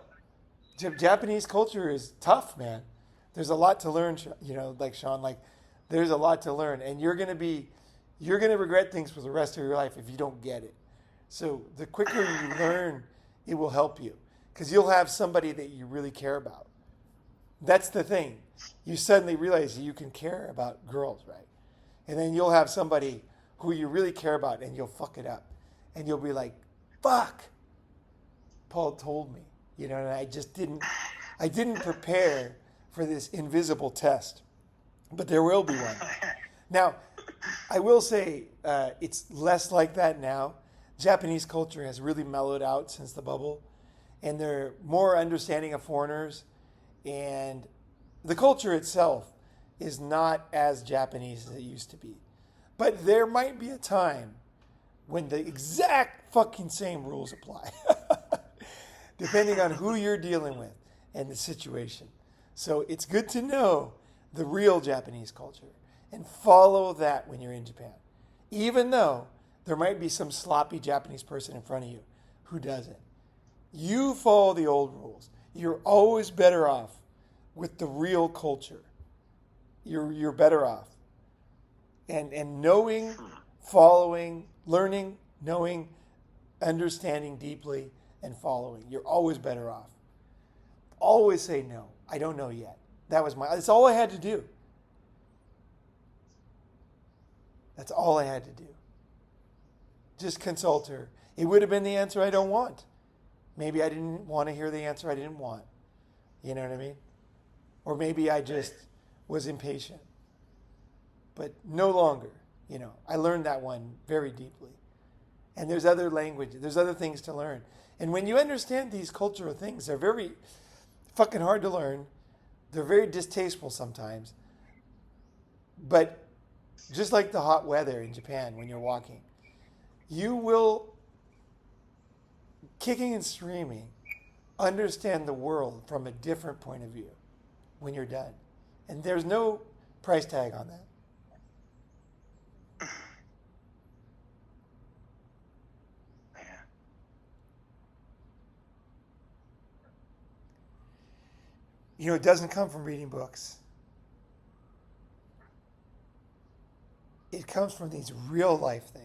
[SPEAKER 2] Japanese culture is tough, man. There's a lot to learn, like Sean, there's a lot to learn. And you're going to regret things for the rest of your life if you don't get it. So the quicker you learn, it will help you. Because you'll have somebody that you really care about. That's the thing. You suddenly realize that you can care about girls, right? And then you'll have somebody who you really care about, and you'll fuck it up. And you'll be like, fuck, Paul told me, and I didn't prepare for this invisible test, but there will be one. Now, I will say it's less like that now. Japanese culture has really mellowed out since the bubble, and they're more understanding of foreigners, and the culture itself is not as Japanese as it used to be. But there might be a time when the exact fucking same rules apply, depending on who you're dealing with and the situation. So it's good to know the real Japanese culture and follow that when you're in Japan, even though there might be some sloppy Japanese person in front of you who doesn't. You follow the old rules. You're always better off with the real culture. You're better off. And knowing, following, learning, knowing, understanding deeply, and following. You're always better off. Always say no. I don't know yet. That's all I had to do. That's all I had to do. Just consult her. It would have been the answer I don't want. Maybe I didn't want to hear the answer I didn't want. You know what I mean? Or maybe I just was impatient. But no longer, I learned that one very deeply. And there's other language, there's other things to learn. And when you understand these cultural things, they're very fucking hard to learn. They're very distasteful sometimes. But just like the hot weather in Japan when you're walking, you will, kicking and screaming, understand the world from a different point of view when you're done. And there's no price tag on that. It doesn't come from reading books. It comes from these real life things.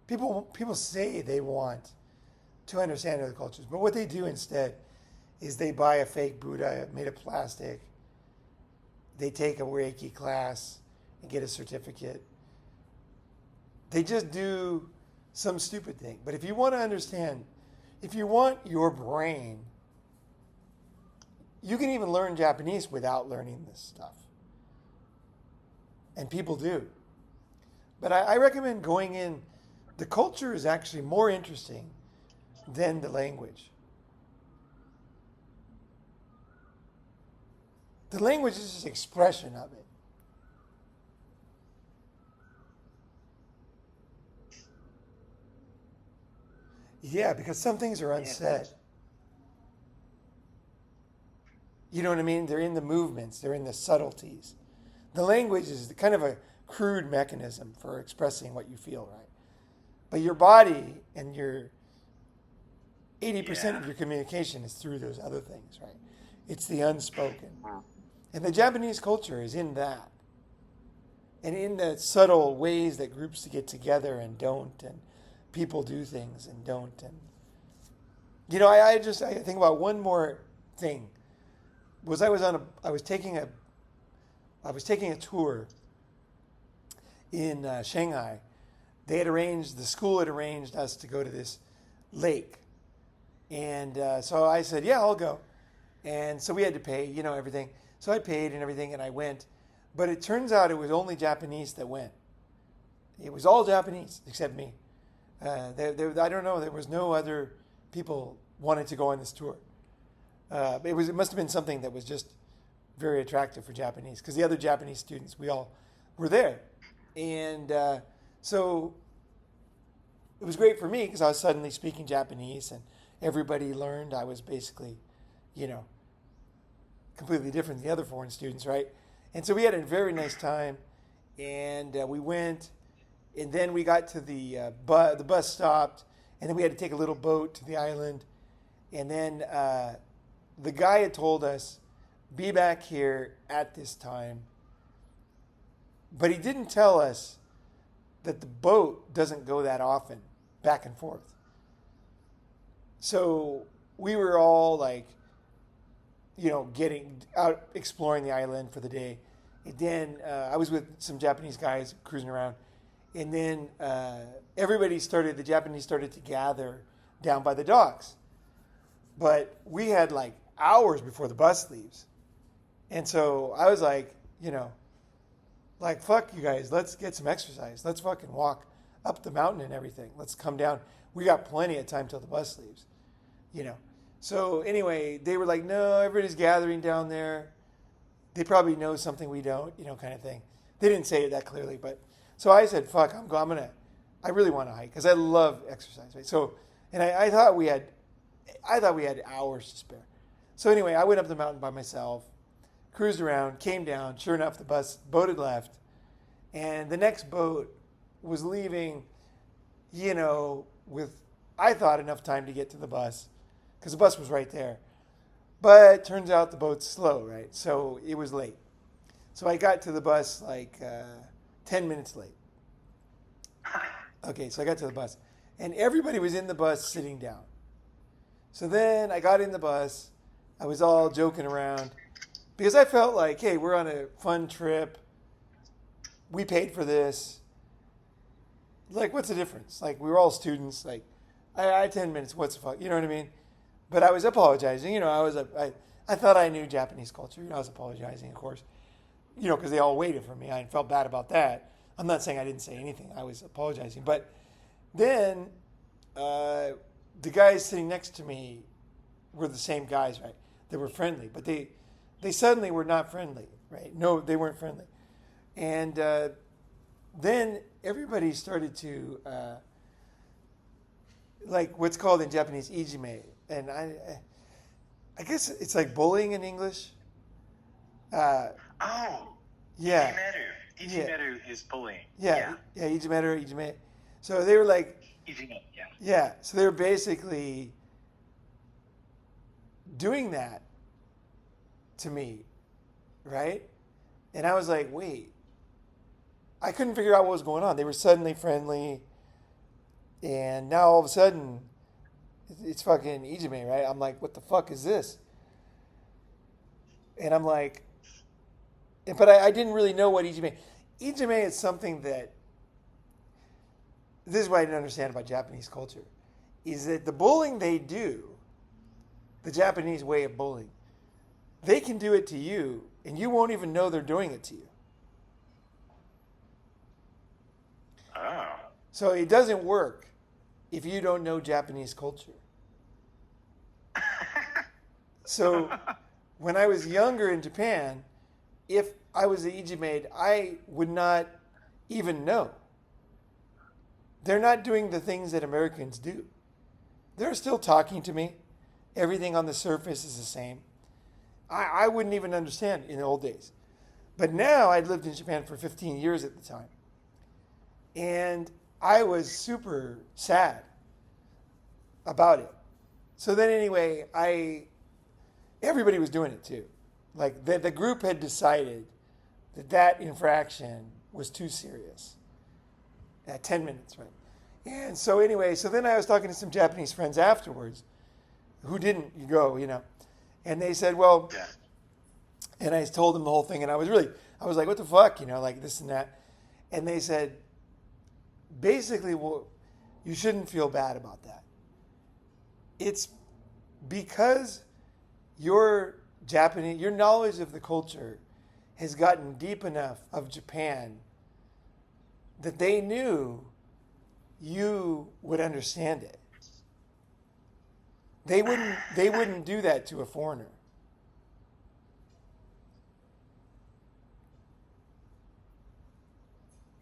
[SPEAKER 2] People say they want to understand other cultures, but what they do instead is they buy a fake Buddha made of plastic. They take a Reiki class and get a certificate. They just do some stupid thing. But if you want to understand, if you want your brain, you can even learn Japanese without learning this stuff. And people do. But I recommend going in. The culture is actually more interesting than the language. The language is just expression of it. Yeah, because some things are unsaid. You know what I mean? They're in the movements. They're in the subtleties. The language is kind of a crude mechanism for expressing what you feel, right? But your body and your 80% of your communication is through those other things, right? It's the unspoken. And the Japanese culture is in that. And in the subtle ways that groups get together and don't, and people do things and don't. And I think about one more thing. I was taking a tour in Shanghai. The school had arranged us to go to this lake. And so I said, yeah, I'll go. And so we had to pay, everything. So I paid and everything, and I went. But it turns out it was only Japanese that went. It was all Japanese except me. I don't know, there was no other people wanted to go on this tour. It must have been something that was just very attractive for Japanese, because the other Japanese students, we all were there. And so it was great for me because I was suddenly speaking Japanese and everybody learned. I was basically, completely different than the other foreign students, right? And so we had a very nice time, and we went, and then we got to the bus stopped, and then we had to take a little boat to the island, and then the guy had told us, be back here at this time. But he didn't tell us that the boat doesn't go that often, back and forth. So we were all like, getting out, exploring the island for the day. And then I was with some Japanese guys cruising around. And then the Japanese started to gather down by the docks. But we had like hours before the bus leaves. And so I was like, like, fuck you guys, let's get some exercise. Let's fucking walk up the mountain and everything. Let's come down. We got plenty of time till the bus leaves, So anyway, they were like, no, everybody's gathering down there. They probably know something we don't, kind of thing. They didn't say it that clearly, but so I said, fuck, I really want to hike because I love exercise. Right? So, and I thought we had hours to spare. So anyway, I went up the mountain by myself, cruised around, came down. Sure enough, the boat had left, and the next boat was leaving, with, I thought, enough time to get to the bus because the bus was right there. But it turns out the boat's slow, right? So it was late. So I got to the bus like 10 minutes late. Okay, so I got to the bus. And everybody was in the bus sitting down. So then I got in the bus. I was all joking around because I felt like, hey, we're on a fun trip. We paid for this. Like, what's the difference? Like, we were all students. Like, I had 10 minutes. What's the fuck? You know what I mean? But I was apologizing. I thought I knew Japanese culture. I was apologizing, of course. Because they all waited for me. I felt bad about that. I'm not saying I didn't say anything. I was apologizing. But then the guys sitting next to me were the same guys, right? They were friendly. But they suddenly were not friendly, right? No, they weren't friendly. And then everybody started to, like what's called in Japanese, ijime. And I guess it's like bullying in English.
[SPEAKER 1] Yeah.
[SPEAKER 2] Ijimeru
[SPEAKER 1] is bullying.
[SPEAKER 2] Yeah, ijime. So they were like...
[SPEAKER 1] Ijime, yeah.
[SPEAKER 2] Yeah, so they were basically doing that to me, right? And I was like, wait. I couldn't figure out what was going on. They were suddenly friendly, and now all of a sudden, it's fucking ijime, right? I'm like, what the fuck is this? And I'm like, but I didn't really know what ijime. Ijime is something that, this is what I didn't understand about Japanese culture, is that the bullying they do, the Japanese way of bullying, they can do it to you, and you won't even know they're doing it to you.
[SPEAKER 1] Oh.
[SPEAKER 2] So it doesn't work if you don't know Japanese culture. So when I was younger in Japan, if I was an ijime, I would not even know. They're not doing the things that Americans do. They're still talking to me. Everything on the surface is the same. I wouldn't even understand in the old days. But now, I'd lived in Japan for 15 years at the time. And I was super sad about it. So then anyway, everybody was doing it too. Like the group had decided that infraction was too serious. At 10 minutes, right? And so anyway, so then I was talking to some Japanese friends afterwards who didn't go, and they said, well,
[SPEAKER 1] yeah.
[SPEAKER 2] And I told them the whole thing, and I was like, what the fuck, like this and that. And they said, basically, well, you shouldn't feel bad about that. It's because your knowledge of the culture has gotten deep enough of Japan that they knew you would understand it. They wouldn't do that to a foreigner.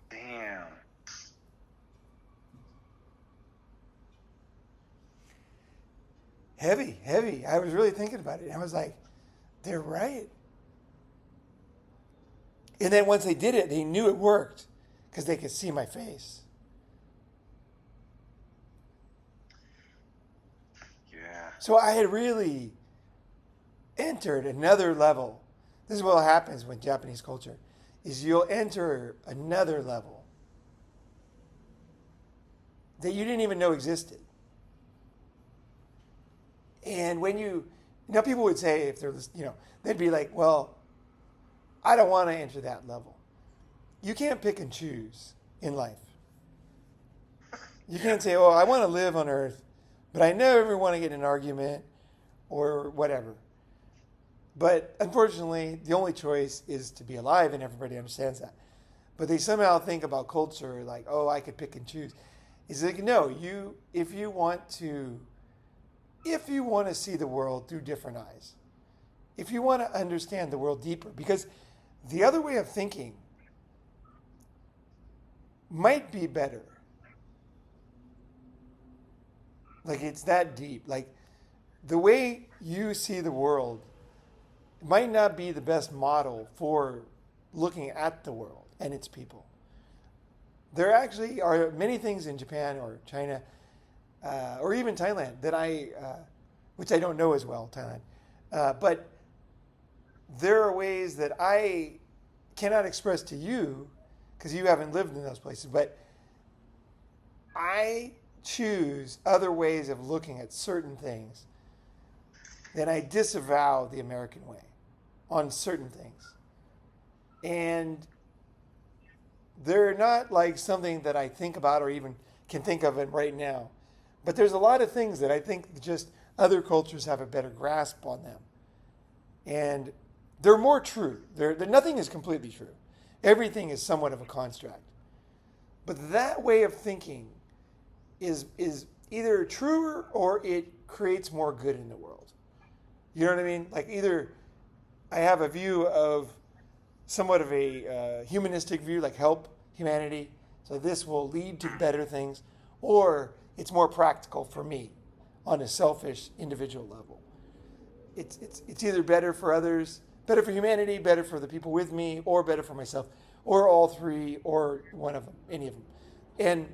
[SPEAKER 1] Damn.
[SPEAKER 2] Heavy. I was really thinking about it. I was like, they're right. And then once they did it, they knew it worked because they could see my face.
[SPEAKER 1] Yeah.
[SPEAKER 2] So I had really entered another level. This is what happens with Japanese culture, is you'll enter another level that you didn't even know existed. And when people would say, if they're, they'd be like, well, I don't want to enter that level. You can't pick and choose in life. You can't say, oh, I want to live on Earth, but I never want to get in an argument or whatever. But unfortunately, the only choice is to be alive, and everybody understands that. But they somehow think about culture like, oh, I could pick and choose. It's like, no, if you want to see the world through different eyes, if you want to understand the world deeper, because the other way of thinking might be better. Like, it's that deep. Like, the way you see the world might not be the best model for looking at the world and its people. There actually are many things in Japan or China or even Thailand that which I don't know as well, Thailand, but there are ways that I cannot express to you because you haven't lived in those places, but I choose other ways of looking at certain things. Then I disavow the American way on certain things. And they're not like something that I think about or even can think of it right now. But there's a lot of things that I think just other cultures have a better grasp on them. And they're more true. Nothing is completely true. Everything is somewhat of a construct. But that way of thinking is either truer or it creates more good in the world. You know what I mean? Like, either I have a view of somewhat of a humanistic view, like help humanity, so this will lead to better things, or it's more practical for me on a selfish individual level. It's either better for others, better for humanity, better for the people with me, or better for myself, or all three, or one of them, any of them. And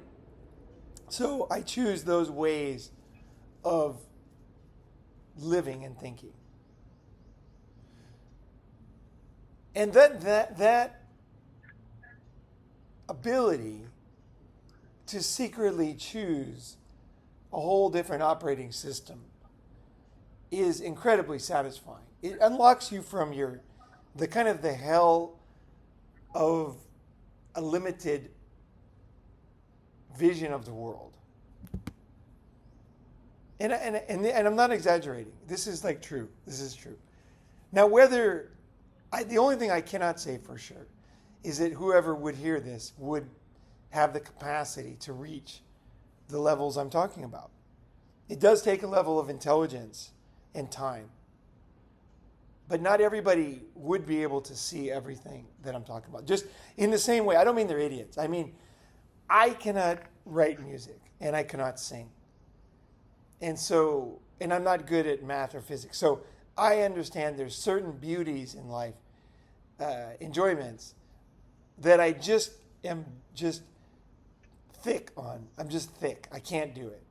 [SPEAKER 2] so I choose those ways of living and thinking. And that ability to secretly choose a whole different operating system is incredibly satisfying. It unlocks you from the hell of a limited vision of the world. And I'm not exaggerating. This is like true. This is true. Now, the only thing I cannot say for sure is that whoever would hear this would have the capacity to reach the levels I'm talking about. It does take a level of intelligence and time. But not everybody would be able to see everything that I'm talking about. Just in the same way, I don't mean they're idiots. I mean, I cannot write music and I cannot sing. And I'm not good at math or physics. So I understand there's certain beauties in life, enjoyments, that I just am thick on. I'm just thick. I can't do it.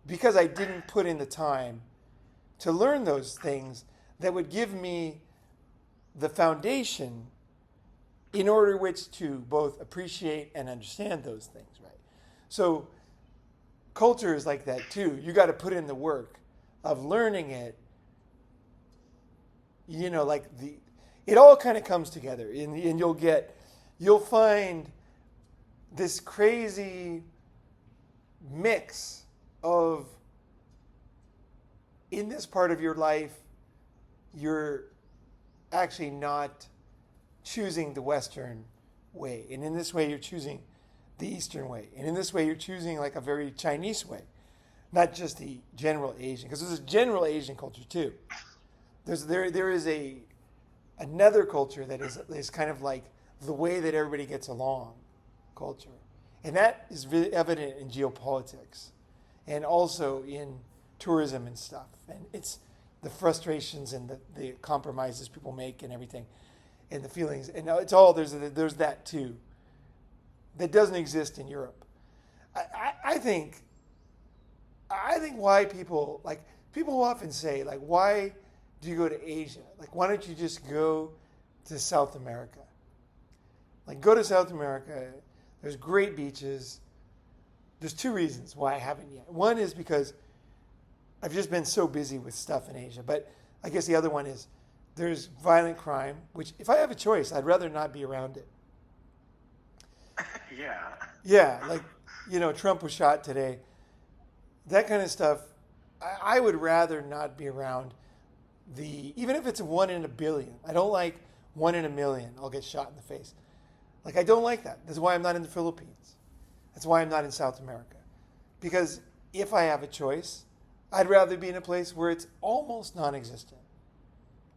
[SPEAKER 2] Because I didn't put in the time to learn those things that would give me the foundation in order which to both appreciate and understand those things, right? So culture is like that too. You got to put in the work of learning it. You know, it all kind of comes together, and you'll find this crazy mix of, in this part of your life, you're actually not choosing the Western way. And in this way, you're choosing the Eastern way. And in this way, you're choosing like a very Chinese way, not just the general Asian. Because there's a general Asian culture too. There is another culture that is kind of like the way that everybody gets along culture. And that is really evident in geopolitics and also in tourism and stuff. And it's the frustrations and the compromises people make and everything and the feelings. And it's all, there's that too. That doesn't exist in Europe. I think why people often say, like, why do you go to Asia? Like, why don't you just go to South America? Like, go to South America. There's great beaches. There's two reasons why I haven't yet. One is because I've just been so busy with stuff in Asia. But I guess the other one is There's violent crime, which if I have a choice, I'd rather not be around it.
[SPEAKER 1] Yeah.
[SPEAKER 2] Yeah, like, Trump was shot today. That kind of stuff, I would rather not be around even if it's 1 in a billion. I don't like 1 in a million, I'll get shot in the face. Like, I don't like that. That's why I'm not in the Philippines. That's why I'm not in South America. Because if I have a choice, I'd rather be in a place where it's almost non-existent.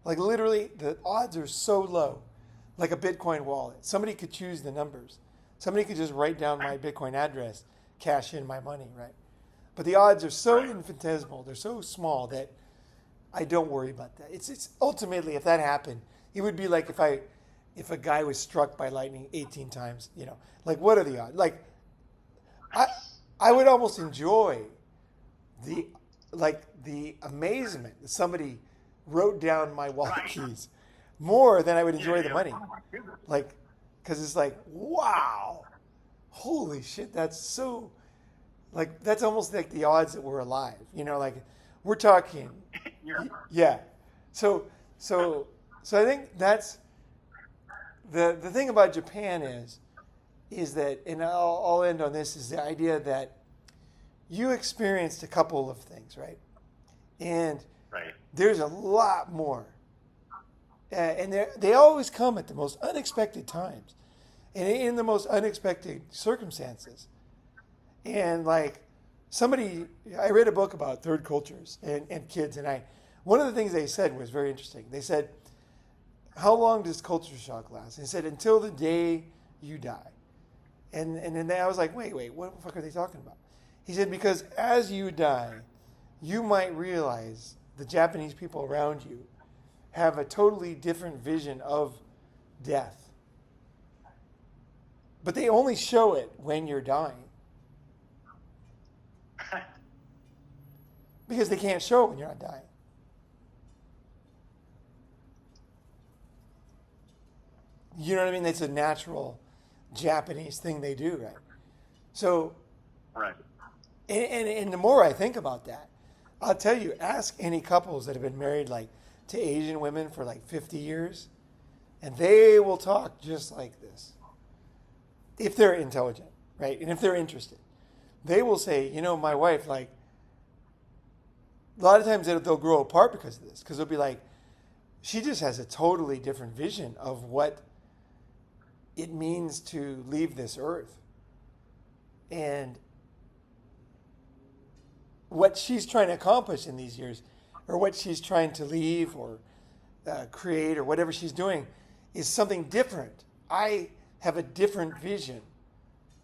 [SPEAKER 2] Like, literally, the odds are so low. Like a Bitcoin wallet. Somebody could choose the numbers. Somebody could just write down my Bitcoin address, cash in my money, right? But the odds are so infinitesimal, they're so small that I don't worry about that. It's ultimately, if that happened, it would be like if a guy was struck by lightning 18 times, like, what are the odds? Like, I would almost enjoy the amazement that somebody wrote down my wallet keys more than I would enjoy the money. Like, because it's like, wow, holy shit, that's so, like, that's almost like the odds that we're alive. Like, we're talking, yeah. So I think that's the thing about Japan is that, and I'll end on this, is the idea that you experienced a couple of things, right? And there's a lot more. And they always come at the most unexpected times and in the most unexpected circumstances. And like I read a book about third cultures and kids, and one of the things they said was very interesting. They said, how long does culture shock last? And they said, until the day you die. And then I was like, wait, what the fuck are they talking about? He said, because as you die, you might realize the Japanese people around you have a totally different vision of death. But they only show it when you're dying. Because they can't show it when you're not dying. You know what I mean? It's a natural Japanese thing they do, right? So, and the more I think about that, I'll tell you, ask any couples that have been married like to Asian women for like 50 years, and they will talk just like this. If they're intelligent, right? And if they're interested, they will say, my wife, like, a lot of times they'll grow apart because of this, because they'll be like, she just has a totally different vision of what it means to leave this earth. And what she's trying to accomplish in these years, or what she's trying to leave or create or whatever she's doing, is something different. I have a different vision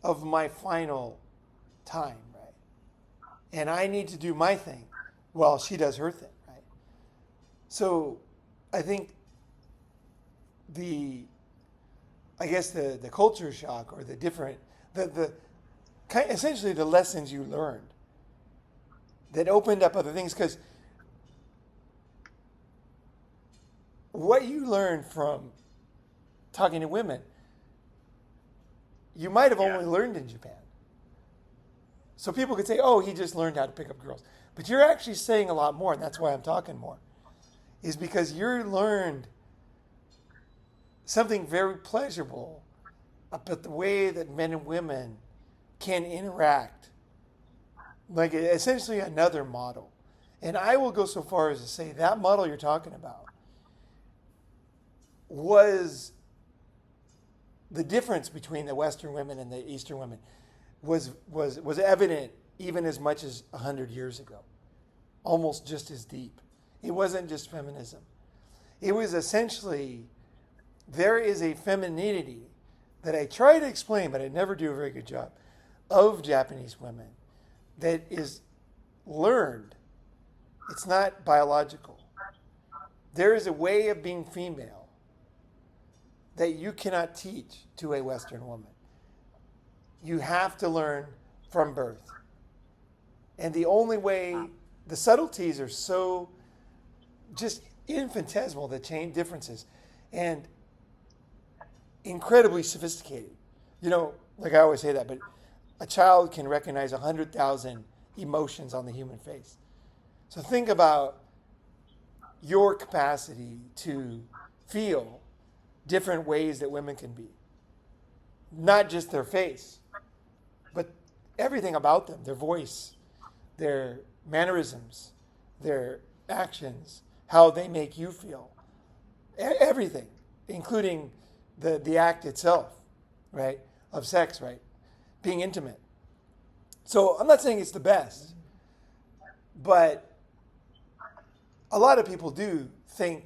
[SPEAKER 2] of my final time, right? And I need to do my thing while she does her thing, right? So I think the culture shock, or the different, essentially the lessons you learned that opened up other things, because what you learned from talking to women, you might have only learned in Japan. So people could say, oh, he just learned how to pick up girls. But you're actually saying a lot more, and that's why I'm talking more, is because you learned something very pleasurable about the way that men and women can interact. Like, essentially another model. And I will go so far as to say that model you're talking about was the difference between the Western women and the Eastern women was evident even as much as 100 years ago, almost just as deep. It wasn't just feminism. It was essentially, there is a femininity that I try to explain, but I never do a very good job, of Japanese women that is learned. It's not biological. There is a way of being female that you cannot teach to a Western woman. You have to learn from birth. And the only way, the subtleties are so just infinitesimal, the chain differences, and incredibly sophisticated. Like I always say that, but a child can recognize 100,000 emotions on the human face. So think about your capacity to feel different ways that women can be. Not just their face, but everything about them, their voice, their mannerisms, their actions, how they make you feel. Everything, including the act itself, right, of sex, right, being intimate. So I'm not saying it's the best, but a lot of people do think,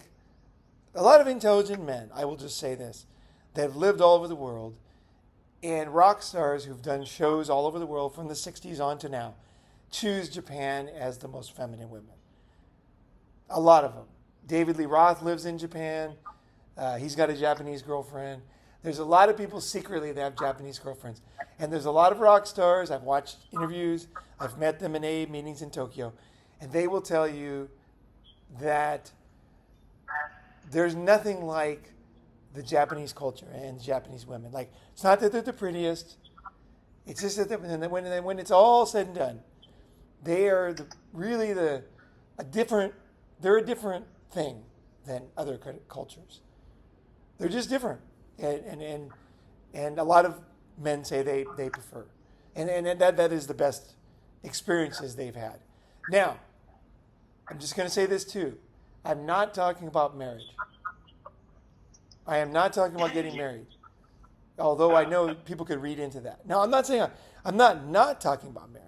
[SPEAKER 2] a lot of intelligent men, I will just say this, that have lived all over the world, and rock stars who've done shows all over the world from the 60s on to now, choose Japan as the most feminine women. A lot of them. David Lee Roth lives in Japan. He's got a Japanese girlfriend. There's a lot of people secretly that have Japanese girlfriends. And there's a lot of rock stars. I've watched interviews. I've met them in AA meetings in Tokyo. And they will tell you that there's nothing like the Japanese culture and Japanese women. Like, it's not that they're the prettiest. It's just that when it's all said and done, they are they're a different thing than other cultures. They're just different. And a lot of men say they prefer. And that is the best experiences they've had. Now, I'm just going to say this too. I'm not talking about marriage. I am not talking about getting married. Although I know people could read into that. Now, I'm not saying I'm not talking about marriage.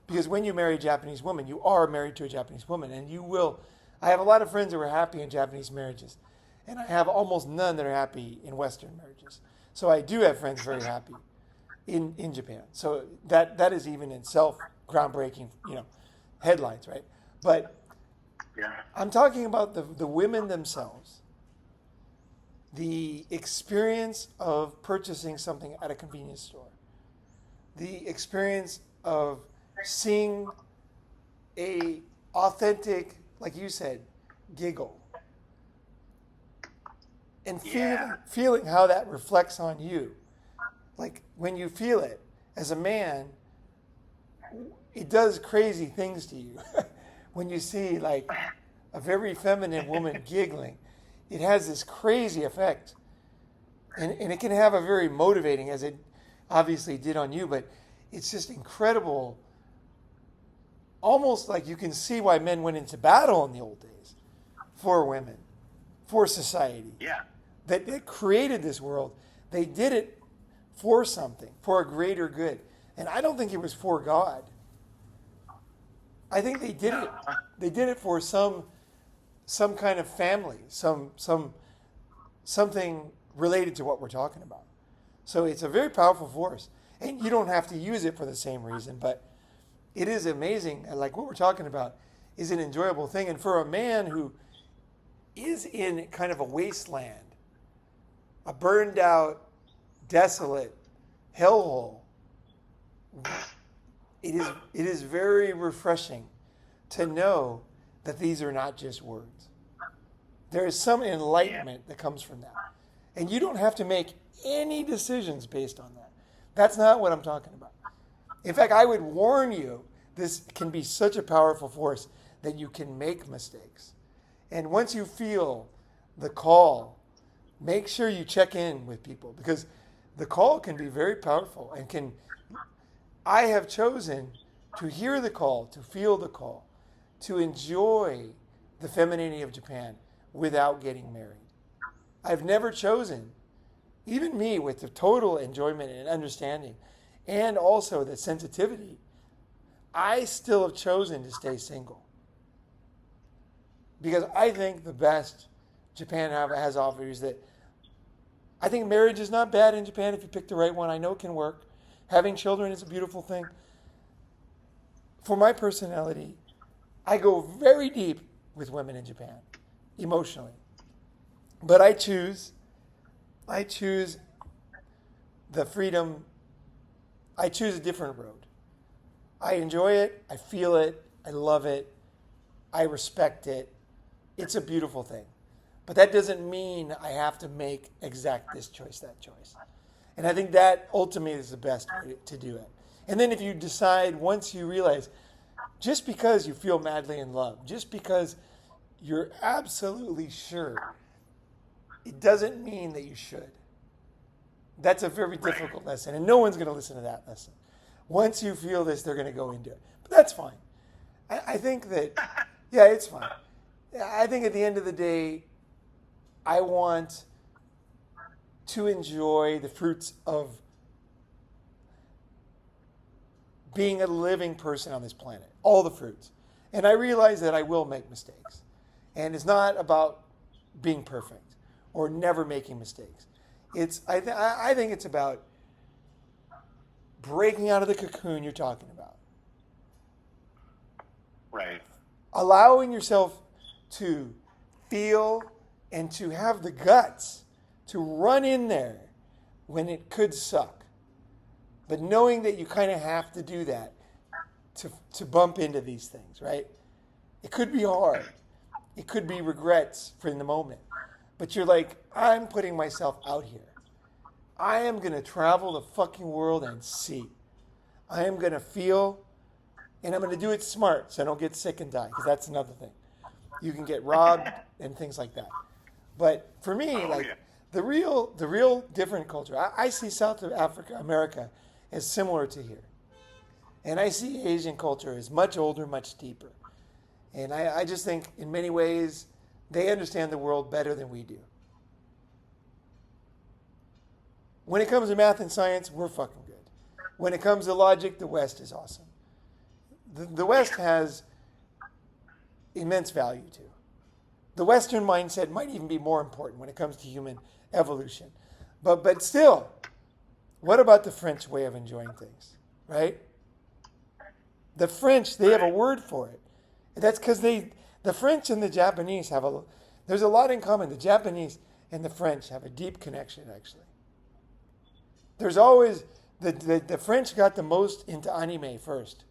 [SPEAKER 2] Because when you marry a Japanese woman, you are married to a Japanese woman. And you will. I have a lot of friends who are happy in Japanese marriages. And I have almost none that are happy in Western marriages. So I do have friends very happy in Japan. So that is even in itself groundbreaking, headlines, right? But I'm talking about the women themselves. The experience of purchasing something at a convenience store. The experience of seeing a authentic, like you said, giggle. And feeling how that reflects on you. Like when you feel it as a man, it does crazy things to you. When you see like a very feminine woman giggling, it has this crazy effect. And it can have a very motivating, as it obviously did on you, but it's just incredible. Almost like you can see why men went into battle in the old days for women, for society.
[SPEAKER 1] Yeah.
[SPEAKER 2] That created this world. They did it for something, for a greater good. And I don't think it was for God. I think they did it. They did it for some kind of family, something related to what we're talking about. So it's a very powerful force. And you don't have to use it for the same reason, but it is amazing. Like what we're talking about is an enjoyable thing. And for a man who is in kind of a wasteland, a burned out, desolate hellhole, it is very refreshing to know that these are not just words. There is some enlightenment that comes from that. And you don't have to make any decisions based on that. That's not what I'm talking about. In fact, I would warn you, this can be such a powerful force that you can make mistakes. And once you feel the call, make sure you check in with people, because the call can be very powerful and I have chosen to hear the call, to feel the call, to enjoy the femininity of Japan without getting married. I've never chosen, even me with the total enjoyment and understanding and also the sensitivity, I still have chosen to stay single. Because I think the best Japan has offered is that I think marriage is not bad in Japan if you pick the right one. I know it can work. Having children is a beautiful thing. For my personality, I go very deep with women in Japan, emotionally. But I choose the freedom. I choose a different road. I enjoy it. I feel it. I love it. I respect it. It's a beautiful thing. But that doesn't mean I have to make exact this choice, that choice. And I think that ultimately is the best way to do it. And then if you decide, once you realize, just because you feel madly in love, just because you're absolutely sure, it doesn't mean that you should. That's a very difficult lesson, and no one's going to listen to that lesson. Once you feel this, they're going to go into it. But that's fine. I think that, yeah, it's fine. I think at the end of the day, I want to enjoy the fruits of being a living person on this planet, all the fruits. And I realize that I will make mistakes. And it's not about being perfect or never making mistakes. I think it's about breaking out of the cocoon you're talking about.
[SPEAKER 1] Right.
[SPEAKER 2] Allowing yourself to feel and to have the guts to run in there when it could suck. But knowing that you kind of have to do that to bump into these things, right? It could be hard. It could be regrets for in the moment. But you're like, I'm putting myself out here. I am going to travel the fucking world and see. I am going to feel, and I'm going to do it smart so I don't get sick and die, because that's another thing. You can get robbed and things like that. But for me, the real different culture, I see South Africa, America, as similar to here. And I see Asian culture as much older, much deeper. And I just think in many ways, they understand the world better than we do. When it comes to math and science, we're fucking good. When it comes to logic, the West is awesome. The West has immense value too. The Western mindset might even be more important when it comes to human evolution. But still, what about the French way of enjoying things, right? The French, they have a word for it. That's because the French and the Japanese there's a lot in common. The Japanese and the French have a deep connection, actually. There's always, the French got the most into anime first.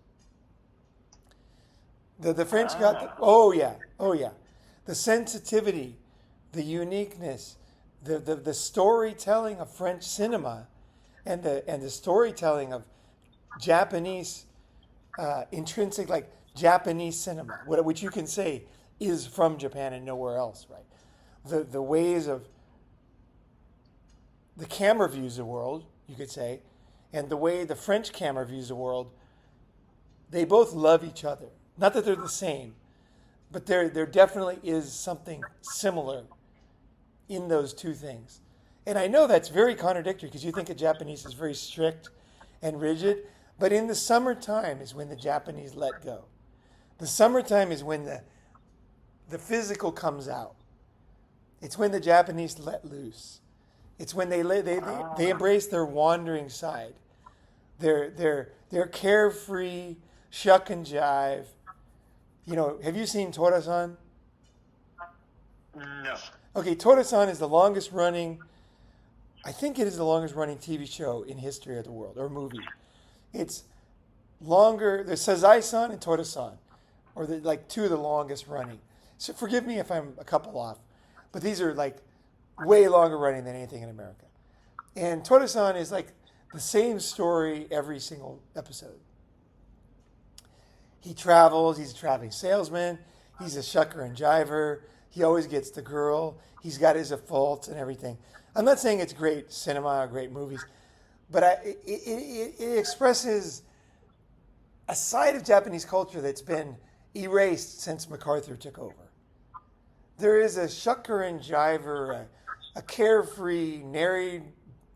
[SPEAKER 2] The French got oh yeah. The sensitivity, the uniqueness, the storytelling of French cinema and the storytelling of Japanese intrinsic, like Japanese cinema, which you can say is from Japan and nowhere else, right? The ways of the camera views the world, you could say, and the way the French camera views the world, they both love each other. Not that they're the same, but there definitely is something similar in those two things. And I know that's very contradictory because you think of Japanese as very strict and rigid, but in the summertime is when the Japanese let go. The summertime is when the physical comes out. It's when the Japanese let loose. It's when they embrace their wandering side. They're carefree, shuck and jive. You know, have you seen Tora-san?
[SPEAKER 1] No.
[SPEAKER 2] Okay, Tora-san is the longest running, I think it is the longest running TV show in history of the world, or movie. It's longer, there's Sazai-san and Tora-san, or like two of the longest running. So forgive me if I'm a couple off, but these are like way longer running than anything in America. And Tora-san is like the same story every single episode. He travels, he's a traveling salesman, he's a shucker and jiver, he always gets the girl, he's got his faults and everything. I'm not saying it's great cinema or great movies, but it expresses a side of Japanese culture that's been erased since MacArthur took over. There is a shucker and jiver, a carefree, nary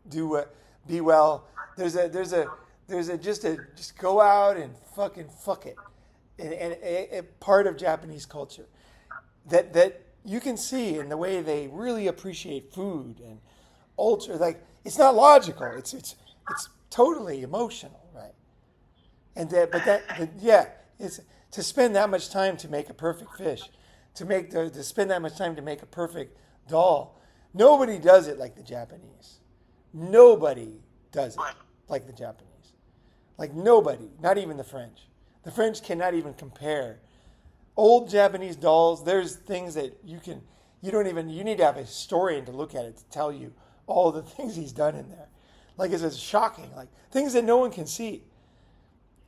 [SPEAKER 2] do be well. There's a just go out and fucking fuck it, and a part of Japanese culture that you can see in the way they really appreciate food and ultra, like it's not logical. It's totally emotional, right? And it's to spend that much time to make a perfect fish, to spend that much time to make a perfect doll. Nobody does it like the Japanese. Nobody does it like the Japanese. Like nobody, not even the French. The French cannot even compare. Old Japanese dolls, there's things that you need to have a historian to look at it to tell you all the things he's done in there. Like it's shocking, like things that no one can see.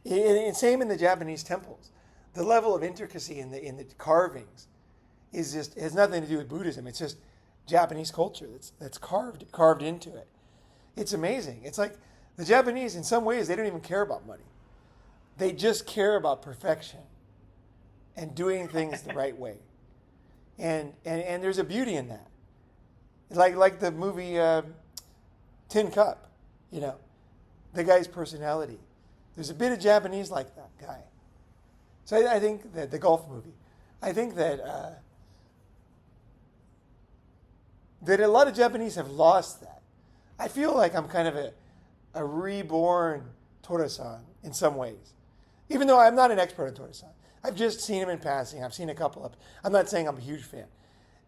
[SPEAKER 2] And same in the Japanese temples. The level of intricacy in the carvings is just, it has nothing to do with Buddhism. It's just Japanese culture that's carved into it. It's amazing. It's like the Japanese, in some ways, they don't even care about money. They just care about perfection and doing things the right way. And there's a beauty in that. Like the movie Tin Cup, the guy's personality. There's a bit of Japanese like that guy. So I think that the golf movie, I think that that a lot of Japanese have lost that. I feel like I'm kind of a reborn Tora-san in some ways. Even though I'm not an expert on Tora-san. I've just seen him in passing. I've seen a couple of, I'm not saying I'm a huge fan.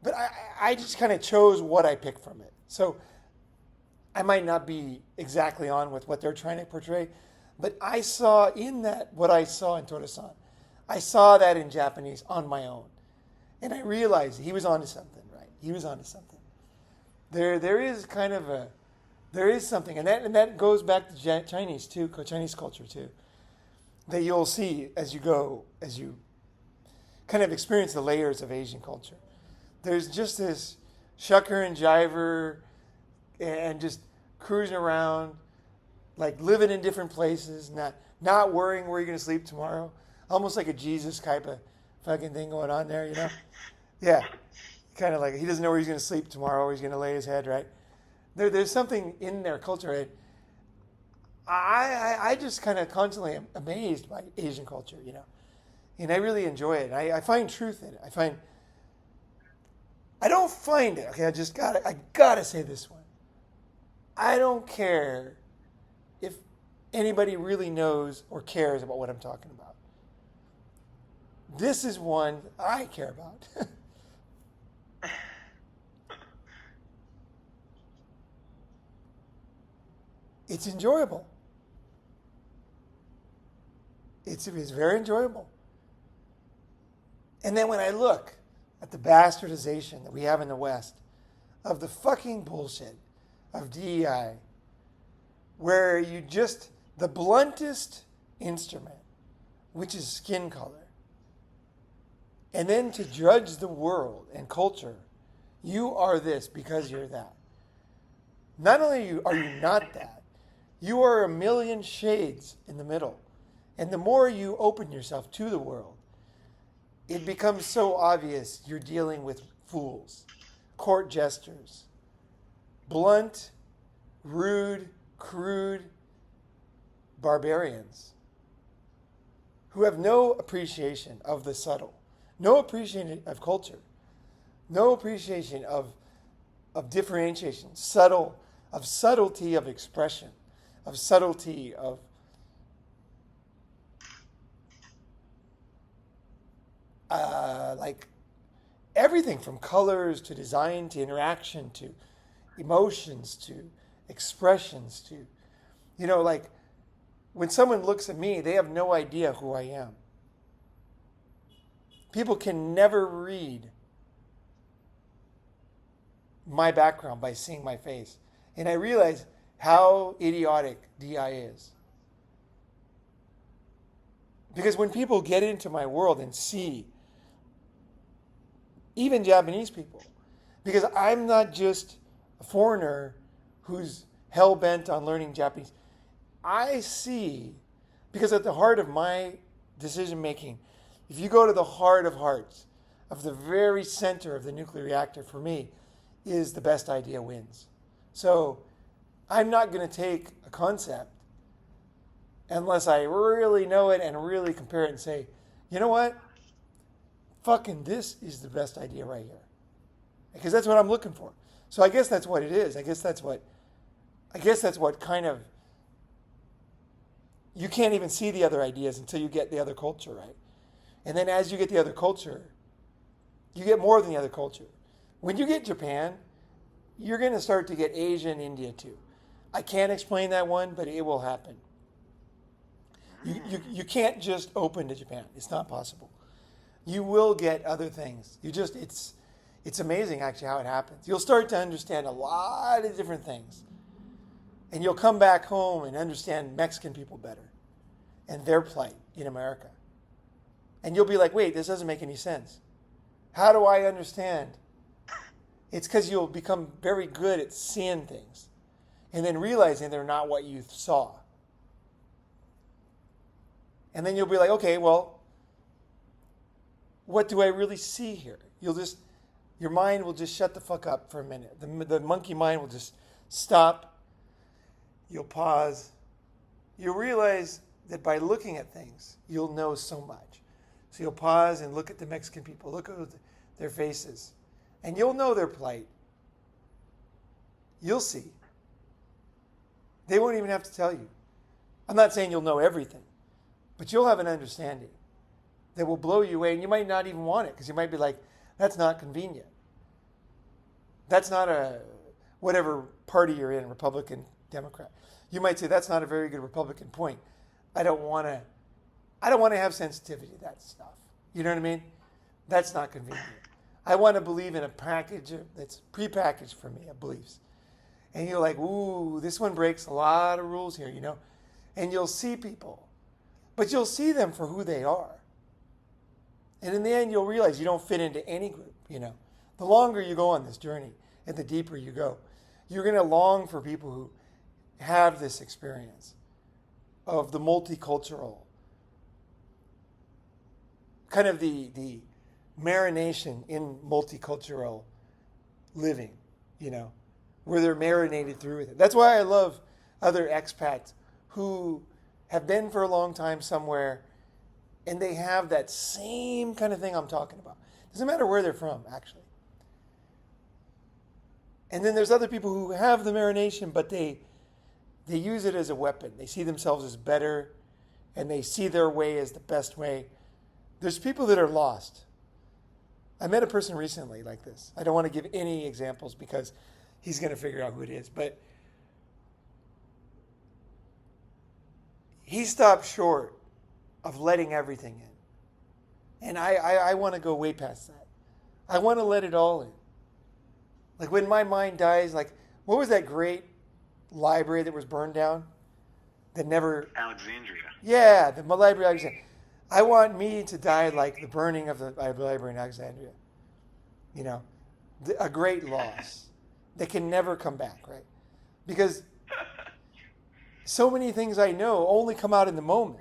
[SPEAKER 2] But I just kind of chose what I picked from it. So I might not be exactly on with what they're trying to portray, but I saw in that what I saw in Tora-san. I saw that in Japanese on my own. And I realized he was onto something, right? He was onto something. There is kind of there is something, and that goes back to Chinese too, Chinese culture too, that you'll see as you kind of experience the layers of Asian culture. There's just this shucker and jiver and just cruising around, like living in different places, not worrying where you're going to sleep tomorrow. Almost like a Jesus type of fucking thing going on there, Yeah. Kind of like he doesn't know where he's going to sleep tomorrow, where he's going to lay his head, right? There's something in their culture. Right? I just kind of constantly am amazed by Asian culture, and I really enjoy it. I find truth in it. I don't find it. Okay, I gotta say this one. I don't care if anybody really knows or cares about what I'm talking about. This is one I care about. It's enjoyable. It's very enjoyable. And then when I look at the bastardization that we have in the West of the fucking bullshit of DEI, where the bluntest instrument, which is skin color, and then to judge the world and culture, you are this because you're that. Not only are you not that, you are a million shades in the middle. And the more you open yourself to the world, it becomes so obvious you're dealing with fools, court jesters, blunt, rude, crude barbarians who have no appreciation of the subtle, no appreciation of culture, no appreciation of differentiation, of subtlety of expression, of subtlety of like everything from colors to design to interaction to emotions to expressions to, like when someone looks at me, they have no idea who I am. People can never read my background by seeing my face. And I realize how idiotic DI is. Because when people get into my world and see, even Japanese people, because I'm not just a foreigner who's hell-bent on learning Japanese, I see, because at the heart of my decision-making, if you go to the heart of hearts, of the very center of the nuclear reactor, for me, is the best idea wins. So I'm not going to take a concept unless I really know it and really compare it and say, you know what? Fucking this is the best idea right here. Because that's what I'm looking for. So I guess that's what it is. I guess that's what kind of, you can't even see the other ideas until you get the other culture, right? And then as you get the other culture, you get more than the other culture. When you get Japan, you're going to start to get Asia and India too. I can't explain that one, but it will happen. You can't just open to Japan. It's not possible. You will get other things. It's amazing actually how it happens. You'll start to understand a lot of different things. And you'll come back home and understand Mexican people better and their plight in America. And you'll be like, wait, this doesn't make any sense. How do I understand? It's because you'll become very good at seeing things and then realizing they're not what you saw. And then you'll be like, okay, well, what do I really see here? Your mind will just shut the fuck up for a minute. The monkey mind will just stop. You'll pause. You'll realize that by looking at things, you'll know so much. So you'll pause and look at the Mexican people, look at their faces, and you'll know their plight. You'll see. They won't even have to tell you. I'm not saying you'll know everything, but you'll have an understanding that will blow you away, and you might not even want it because you might be like, that's not convenient. That's not a whatever party you're in, Republican, Democrat. You might say that's not a very good Republican point. I don't want to have sensitivity to that stuff. You know what I mean? That's not convenient. I want to believe in a package that's prepackaged for me of beliefs. And you're like, ooh, this one breaks a lot of rules here, you know? And you'll see people, but you'll see them for who they are. And in the end, you'll realize you don't fit into any group, you know? The longer you go on this journey and the deeper you go, you're going to long for people who have this experience of the multicultural, kind of the marination in multicultural living, you know, where they're marinated through with it. That's why I love other expats who have been for a long time somewhere and they have that same kind of thing I'm talking about. Doesn't matter where they're from, actually. And then there's other people who have the marination, but they use it as a weapon. They see themselves as better, and they see their way as the best way. There's people that are lost. I met a person recently like this. I don't want to give any examples because he's going to figure out who it is. But he stopped short of letting everything in. And I want to go way past that. I want to let it all in. Like when my mind dies, like what was that great library that was burned down? That never...
[SPEAKER 1] Alexandria.
[SPEAKER 2] Yeah, the library Alexandria. I want me to die like the burning of the library in Alexandria. You know, a great loss that can never come back, right? Because so many things I know only come out in the moment.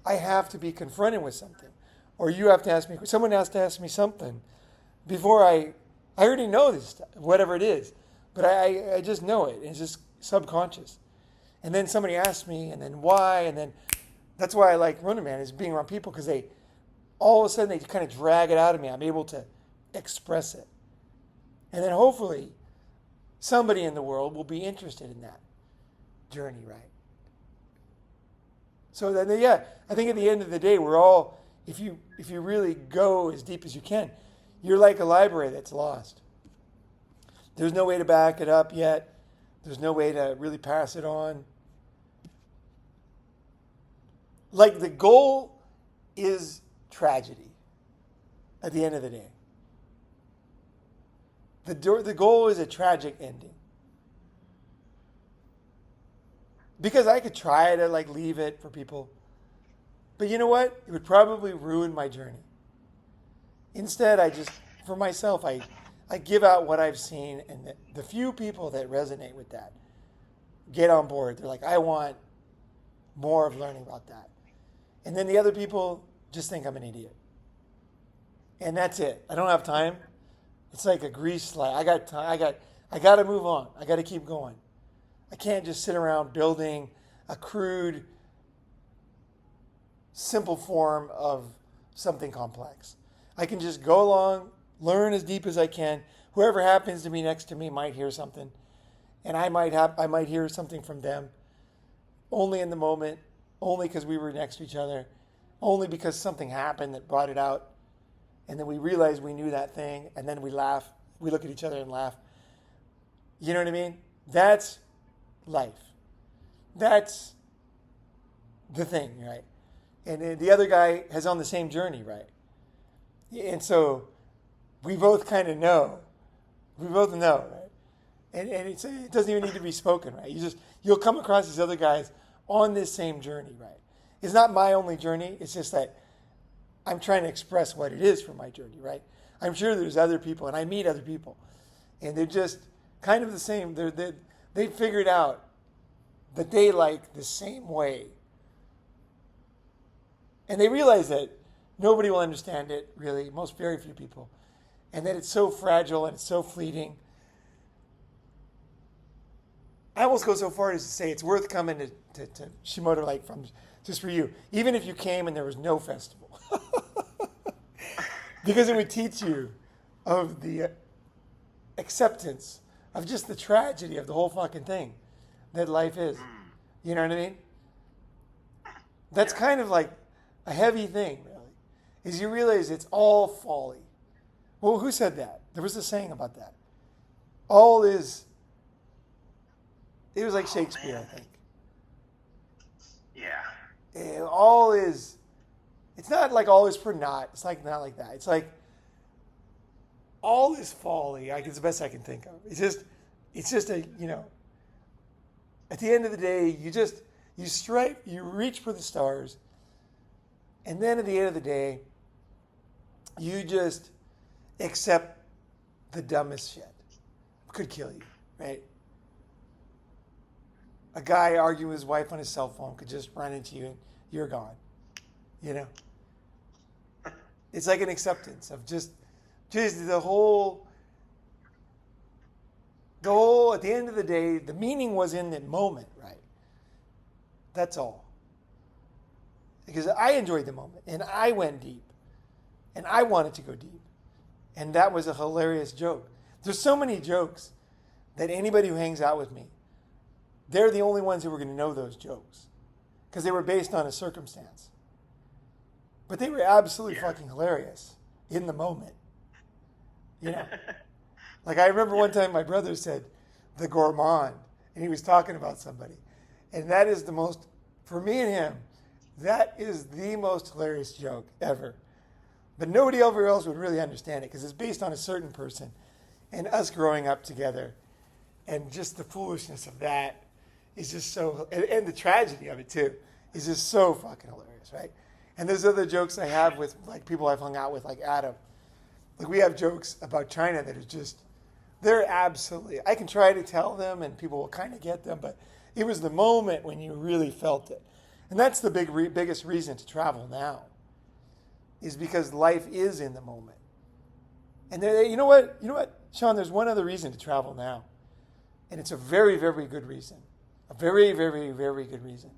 [SPEAKER 2] I have to be confronted with something. Or you have to ask me, someone has to ask me something before I already know this stuff, whatever it is. But I just know it. It's just subconscious. And then somebody asks me, and then why, and then that's why I like Ronin Man, is being around people because they, all of a sudden, they kind of drag it out of me. I'm able to express it. And then hopefully, somebody in the world will be interested in that journey, right? So then, yeah, I think at the end of the day, we're all, if you really go as deep as you can, you're like a library that's lost. There's no way to back it up yet. There's no way to really pass it on. Like the goal is tragedy at the end of the day. The goal is a tragic ending. Because I could try to like leave it for people. But you know what? It would probably ruin my journey. Instead, for myself, I give out what I've seen, and the few people that resonate with that get on board. They're like, I want more of learning about that. And then the other people just think I'm an idiot. And that's it. I don't have time. It's like a grease slide. I got time. I got to move on. I got to keep going. I can't just sit around building a crude, simple form of something complex. I can just go along, learn as deep as I can. Whoever happens to be next to me might hear something, and I might hear something from them. Only in the moment, only because we were next to each other, only because something happened that brought it out, and then we realized we knew that thing, and then we laugh. We look at each other and laugh. You know what I mean? That's life. That's the thing, right? And the other guy is on the same journey, right? And so we both kind of know. We both know, right? And it doesn't even need to be spoken, right? You'll come across these other guys on this same journey, right? It's not my only journey. It's just that I'm trying to express what it is from my journey, right? I'm sure there's other people, and I meet other people, and they're just kind of the same. They figured out that they like the same way. And they realize that nobody will understand it, really, very few people, and that it's so fragile and it's so fleeting. I almost go so far as to say it's worth coming to Shimoto Lake just for you, even if you came and there was no festival. Because it would teach you of the acceptance of just the tragedy of the whole fucking thing that life is. You know what I mean? That's kind of like a heavy thing, really, is you realize it's all folly. Well, who said that? There was a saying about that. All is... It was like Shakespeare, I think.
[SPEAKER 1] Yeah.
[SPEAKER 2] All is... It's not like all is for naught. It's like not like that. It's like all is folly. It's the best I can think of. It's just a, at the end of the day, you reach for the stars, and then at the end of the day, you just accept the dumbest shit. Could kill you, right? A guy arguing with his wife on his cell phone could just run into you and you're gone. It's like an acceptance of just the whole, at the end of the day, the meaning was in the moment, right? That's all. Because I enjoyed the moment, and I went deep, and I wanted to go deep. And that was a hilarious joke. There's so many jokes that anybody who hangs out with me, they're the only ones who were going to know those jokes. Because they were based on a circumstance. But they were absolutely fucking hilarious in the moment. Like I remember one time my brother said, the gourmand, and he was talking about somebody. And that is the most, for me and him, that is the most hilarious joke ever. But nobody ever else would really understand it because it's based on a certain person and us growing up together. And just the foolishness of that is just so, and the tragedy of it too, is just so fucking hilarious, right? And there's other jokes I have with like people I've hung out with, like Adam. Like we have jokes about China that are just, they're absolutely, I can try to tell them and people will kind of get them, but it was the moment when you really felt it. And that's the biggest reason to travel now, is because life is in the moment. And you know what, Sean, there's one other reason to travel now. And it's a very, very good reason. A very, very, very good reason.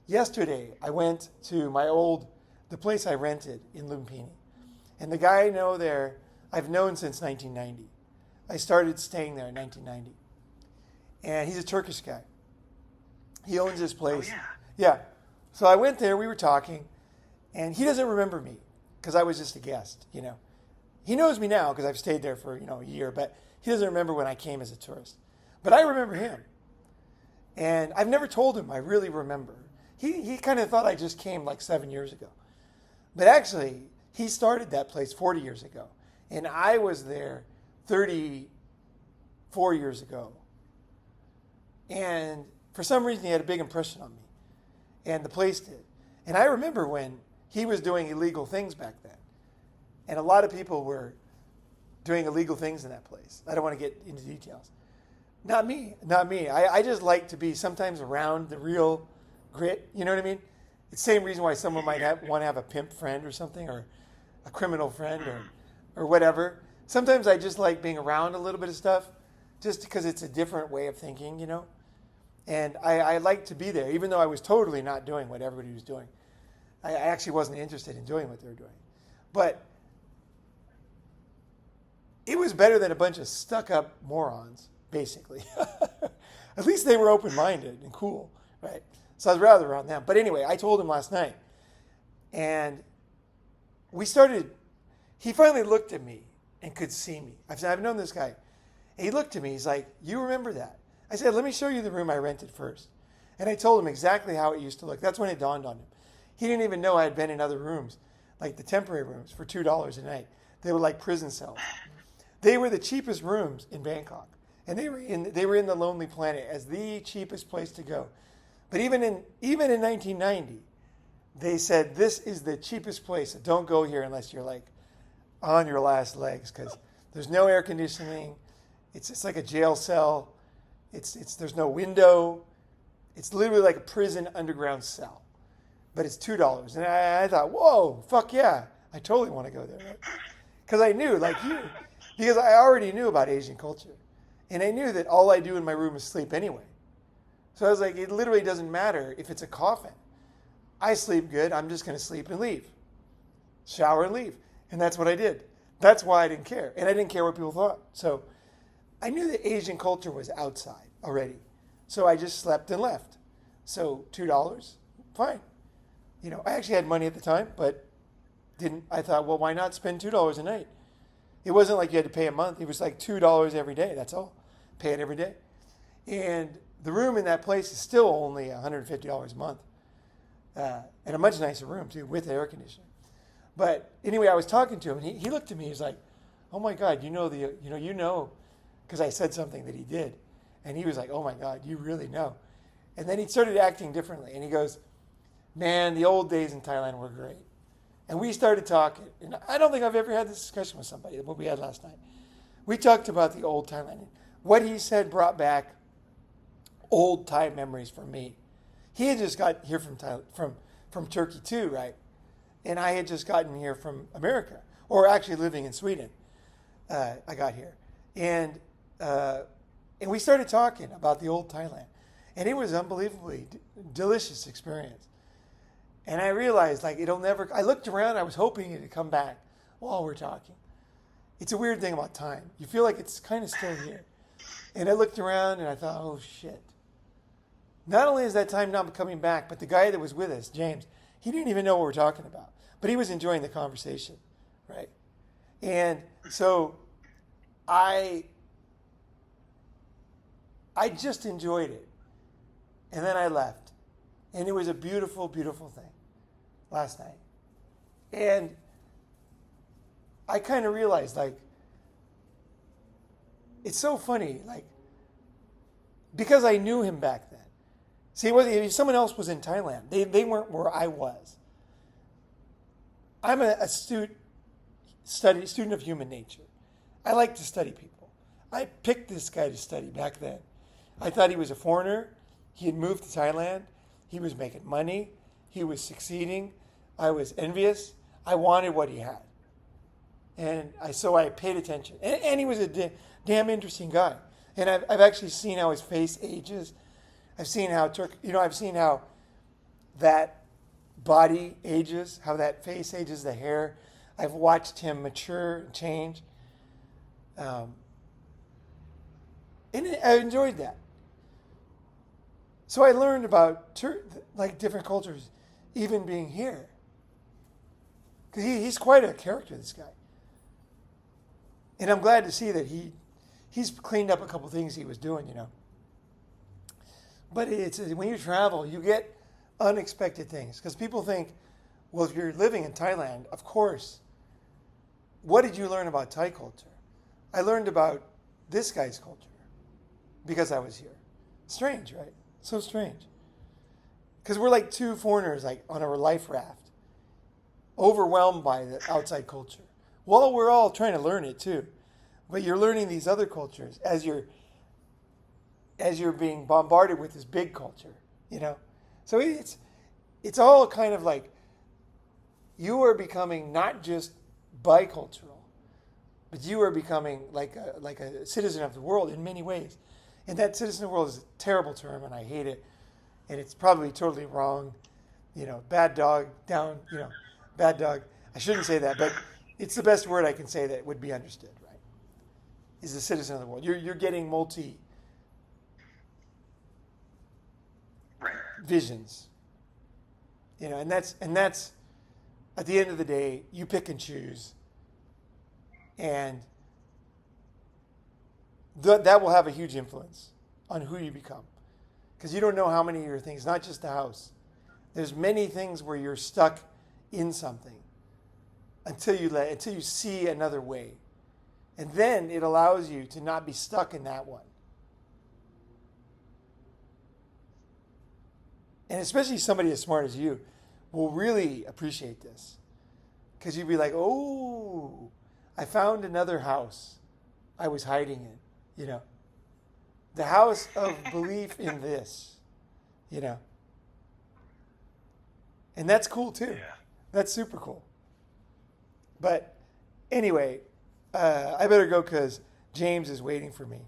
[SPEAKER 2] Yesterday, I went to the place I rented in Lumpini. And the guy I know there, I've known since 1990. I started staying there in 1990. And he's a Turkish guy. He owns this place.
[SPEAKER 1] Oh, yeah.
[SPEAKER 2] Yeah. So I went there, we were talking, and he doesn't remember me because I was just a guest, He knows me now because I've stayed there for, a year, but he doesn't remember when I came as a tourist. But I remember him. And I've never told him I really remember. He kind of thought I just came like 7 years ago. But actually, he started that place 40 years ago. And I was there 34 years ago. And for some reason, he had a big impression on me. And the place did. And I remember when he was doing illegal things back then. And a lot of people were doing illegal things in that place. I don't want to get into details. Not me. I just like to be sometimes around the real grit. You know what I mean? It's the same reason why someone might want to have a pimp friend or something, or a criminal friend or whatever. Sometimes I just like being around a little bit of stuff just because it's a different way of thinking, And I like to be there, even though I was totally not doing what everybody was doing. I actually wasn't interested in doing what they were doing. But it was better than a bunch of stuck-up morons, basically. At least they were open-minded and cool, right? So I was rather around them. But anyway, I told him last night. And he finally looked at me and could see me. I've known this guy. And he looked at me. He's like, you remember that? I said, let me show you the room I rented first. And I told him exactly how it used to look. That's when it dawned on him. He didn't even know I had been in other rooms, like the temporary rooms, for $2 a night. They were like prison cells. They were the cheapest rooms in Bangkok. And they were in the Lonely Planet as the cheapest place to go. But even in 1990, they said, this is the cheapest place. So don't go here unless you're like on your last legs, because there's no air conditioning. It's like a jail cell. There's no window. It's literally like a prison underground cell, but it's $2. And I thought, whoa, fuck yeah, I totally want to go there, right? Because I knew, like you, because I already knew about Asian culture, and I knew that all I do in my room is sleep anyway. So I was like, it literally doesn't matter if it's a coffin. I sleep good. I'm just going to sleep and leave, shower and leave, and that's what I did. That's why I didn't care, and I didn't care what people thought. So I knew that Asian culture was outside already. So I just slept and left. So $2, fine. You know, I actually had money at the time, but didn't. I thought, well, why not spend $2 a night? It wasn't like you had to pay a month. It was like $2 every day. That's all. Pay it every day. And the room in that place is still only $150 a month. And a much nicer room, too, with air conditioning. But anyway, I was talking to him, and he looked at me. He was like, oh, my God, you know, because I said something that he did. And he was like, oh, my God, you really know. And then he started acting differently. And he goes, man, the old days in Thailand were great. And we started talking. And I don't think I've ever had this discussion with somebody, what we had last night. We talked about the old Thailand. What he said brought back old Thai memories for me. He had just got here from Turkey too, right? And I had just gotten here from America, or actually living in Sweden. I got here. And we started talking about the old Thailand. And it was unbelievably delicious experience. And I realized, like, I looked around, I was hoping it'd come back while we're talking. It's a weird thing about time. You feel like it's kind of still here. And I looked around and I thought, oh, shit. Not only is that time not coming back, but the guy that was with us, James, he didn't even know what we're talking about. But he was enjoying the conversation, right? And so I just enjoyed it. And then I left. And it was a beautiful, beautiful thing last night. And I kind of realized, like, it's so funny, like, because I knew him back then. See, if someone else was in Thailand, they weren't where I was. I'm a student of human nature. I like to study people. I picked this guy to study back then. I thought he was a foreigner. He had moved to Thailand. He was making money. He was succeeding. I was envious. I wanted what he had. And so I paid attention. And he was a damn interesting guy. And I've actually seen how his face ages. I've seen how I've seen how that body ages, how that face ages, the hair. I've watched him mature and change. And I enjoyed that. So I learned about different cultures, even being here. He's quite a character, this guy. And I'm glad to see that he's cleaned up a couple things he was doing, you know. But it's when you travel, you get unexpected things. Because people think, well, if you're living in Thailand, of course, what did you learn about Thai culture? I learned about this guy's culture because I was here. Strange, right? So strange. Because we're like two foreigners, like on a life raft, overwhelmed by the outside culture. Well, we're all trying to learn it too. But you're learning these other cultures as you're being bombarded with this big culture, you know? So it's all kind of like you are becoming not just bicultural, but you are becoming like a citizen of the world in many ways. And that citizen of the world is a terrible term, and I hate it. And it's probably totally wrong. You know, bad dog, down, you know, bad dog. I shouldn't say that, but it's the best word I can say that would be understood, right? Is a citizen of the world. You're getting multi visions. You know, and that's at the end of the day, you pick and choose. And that will have a huge influence on who you become. Because you don't know how many of your things, not just the house. There's many things where you're stuck in something until you see another way. And then it allows you to not be stuck in that one. And especially somebody as smart as you, will really appreciate this. Because you'd be like, oh, I found another house I was hiding in, you know. The house of belief in this, you know. And that's cool too.
[SPEAKER 1] Yeah.
[SPEAKER 2] That's super cool. But anyway, I better go because James is waiting for me.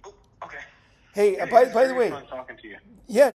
[SPEAKER 1] Oh, okay.
[SPEAKER 2] Hey,
[SPEAKER 1] Hey,
[SPEAKER 2] by
[SPEAKER 1] it's
[SPEAKER 2] the
[SPEAKER 1] very
[SPEAKER 2] way,
[SPEAKER 1] fun talking to you.
[SPEAKER 2] yeah.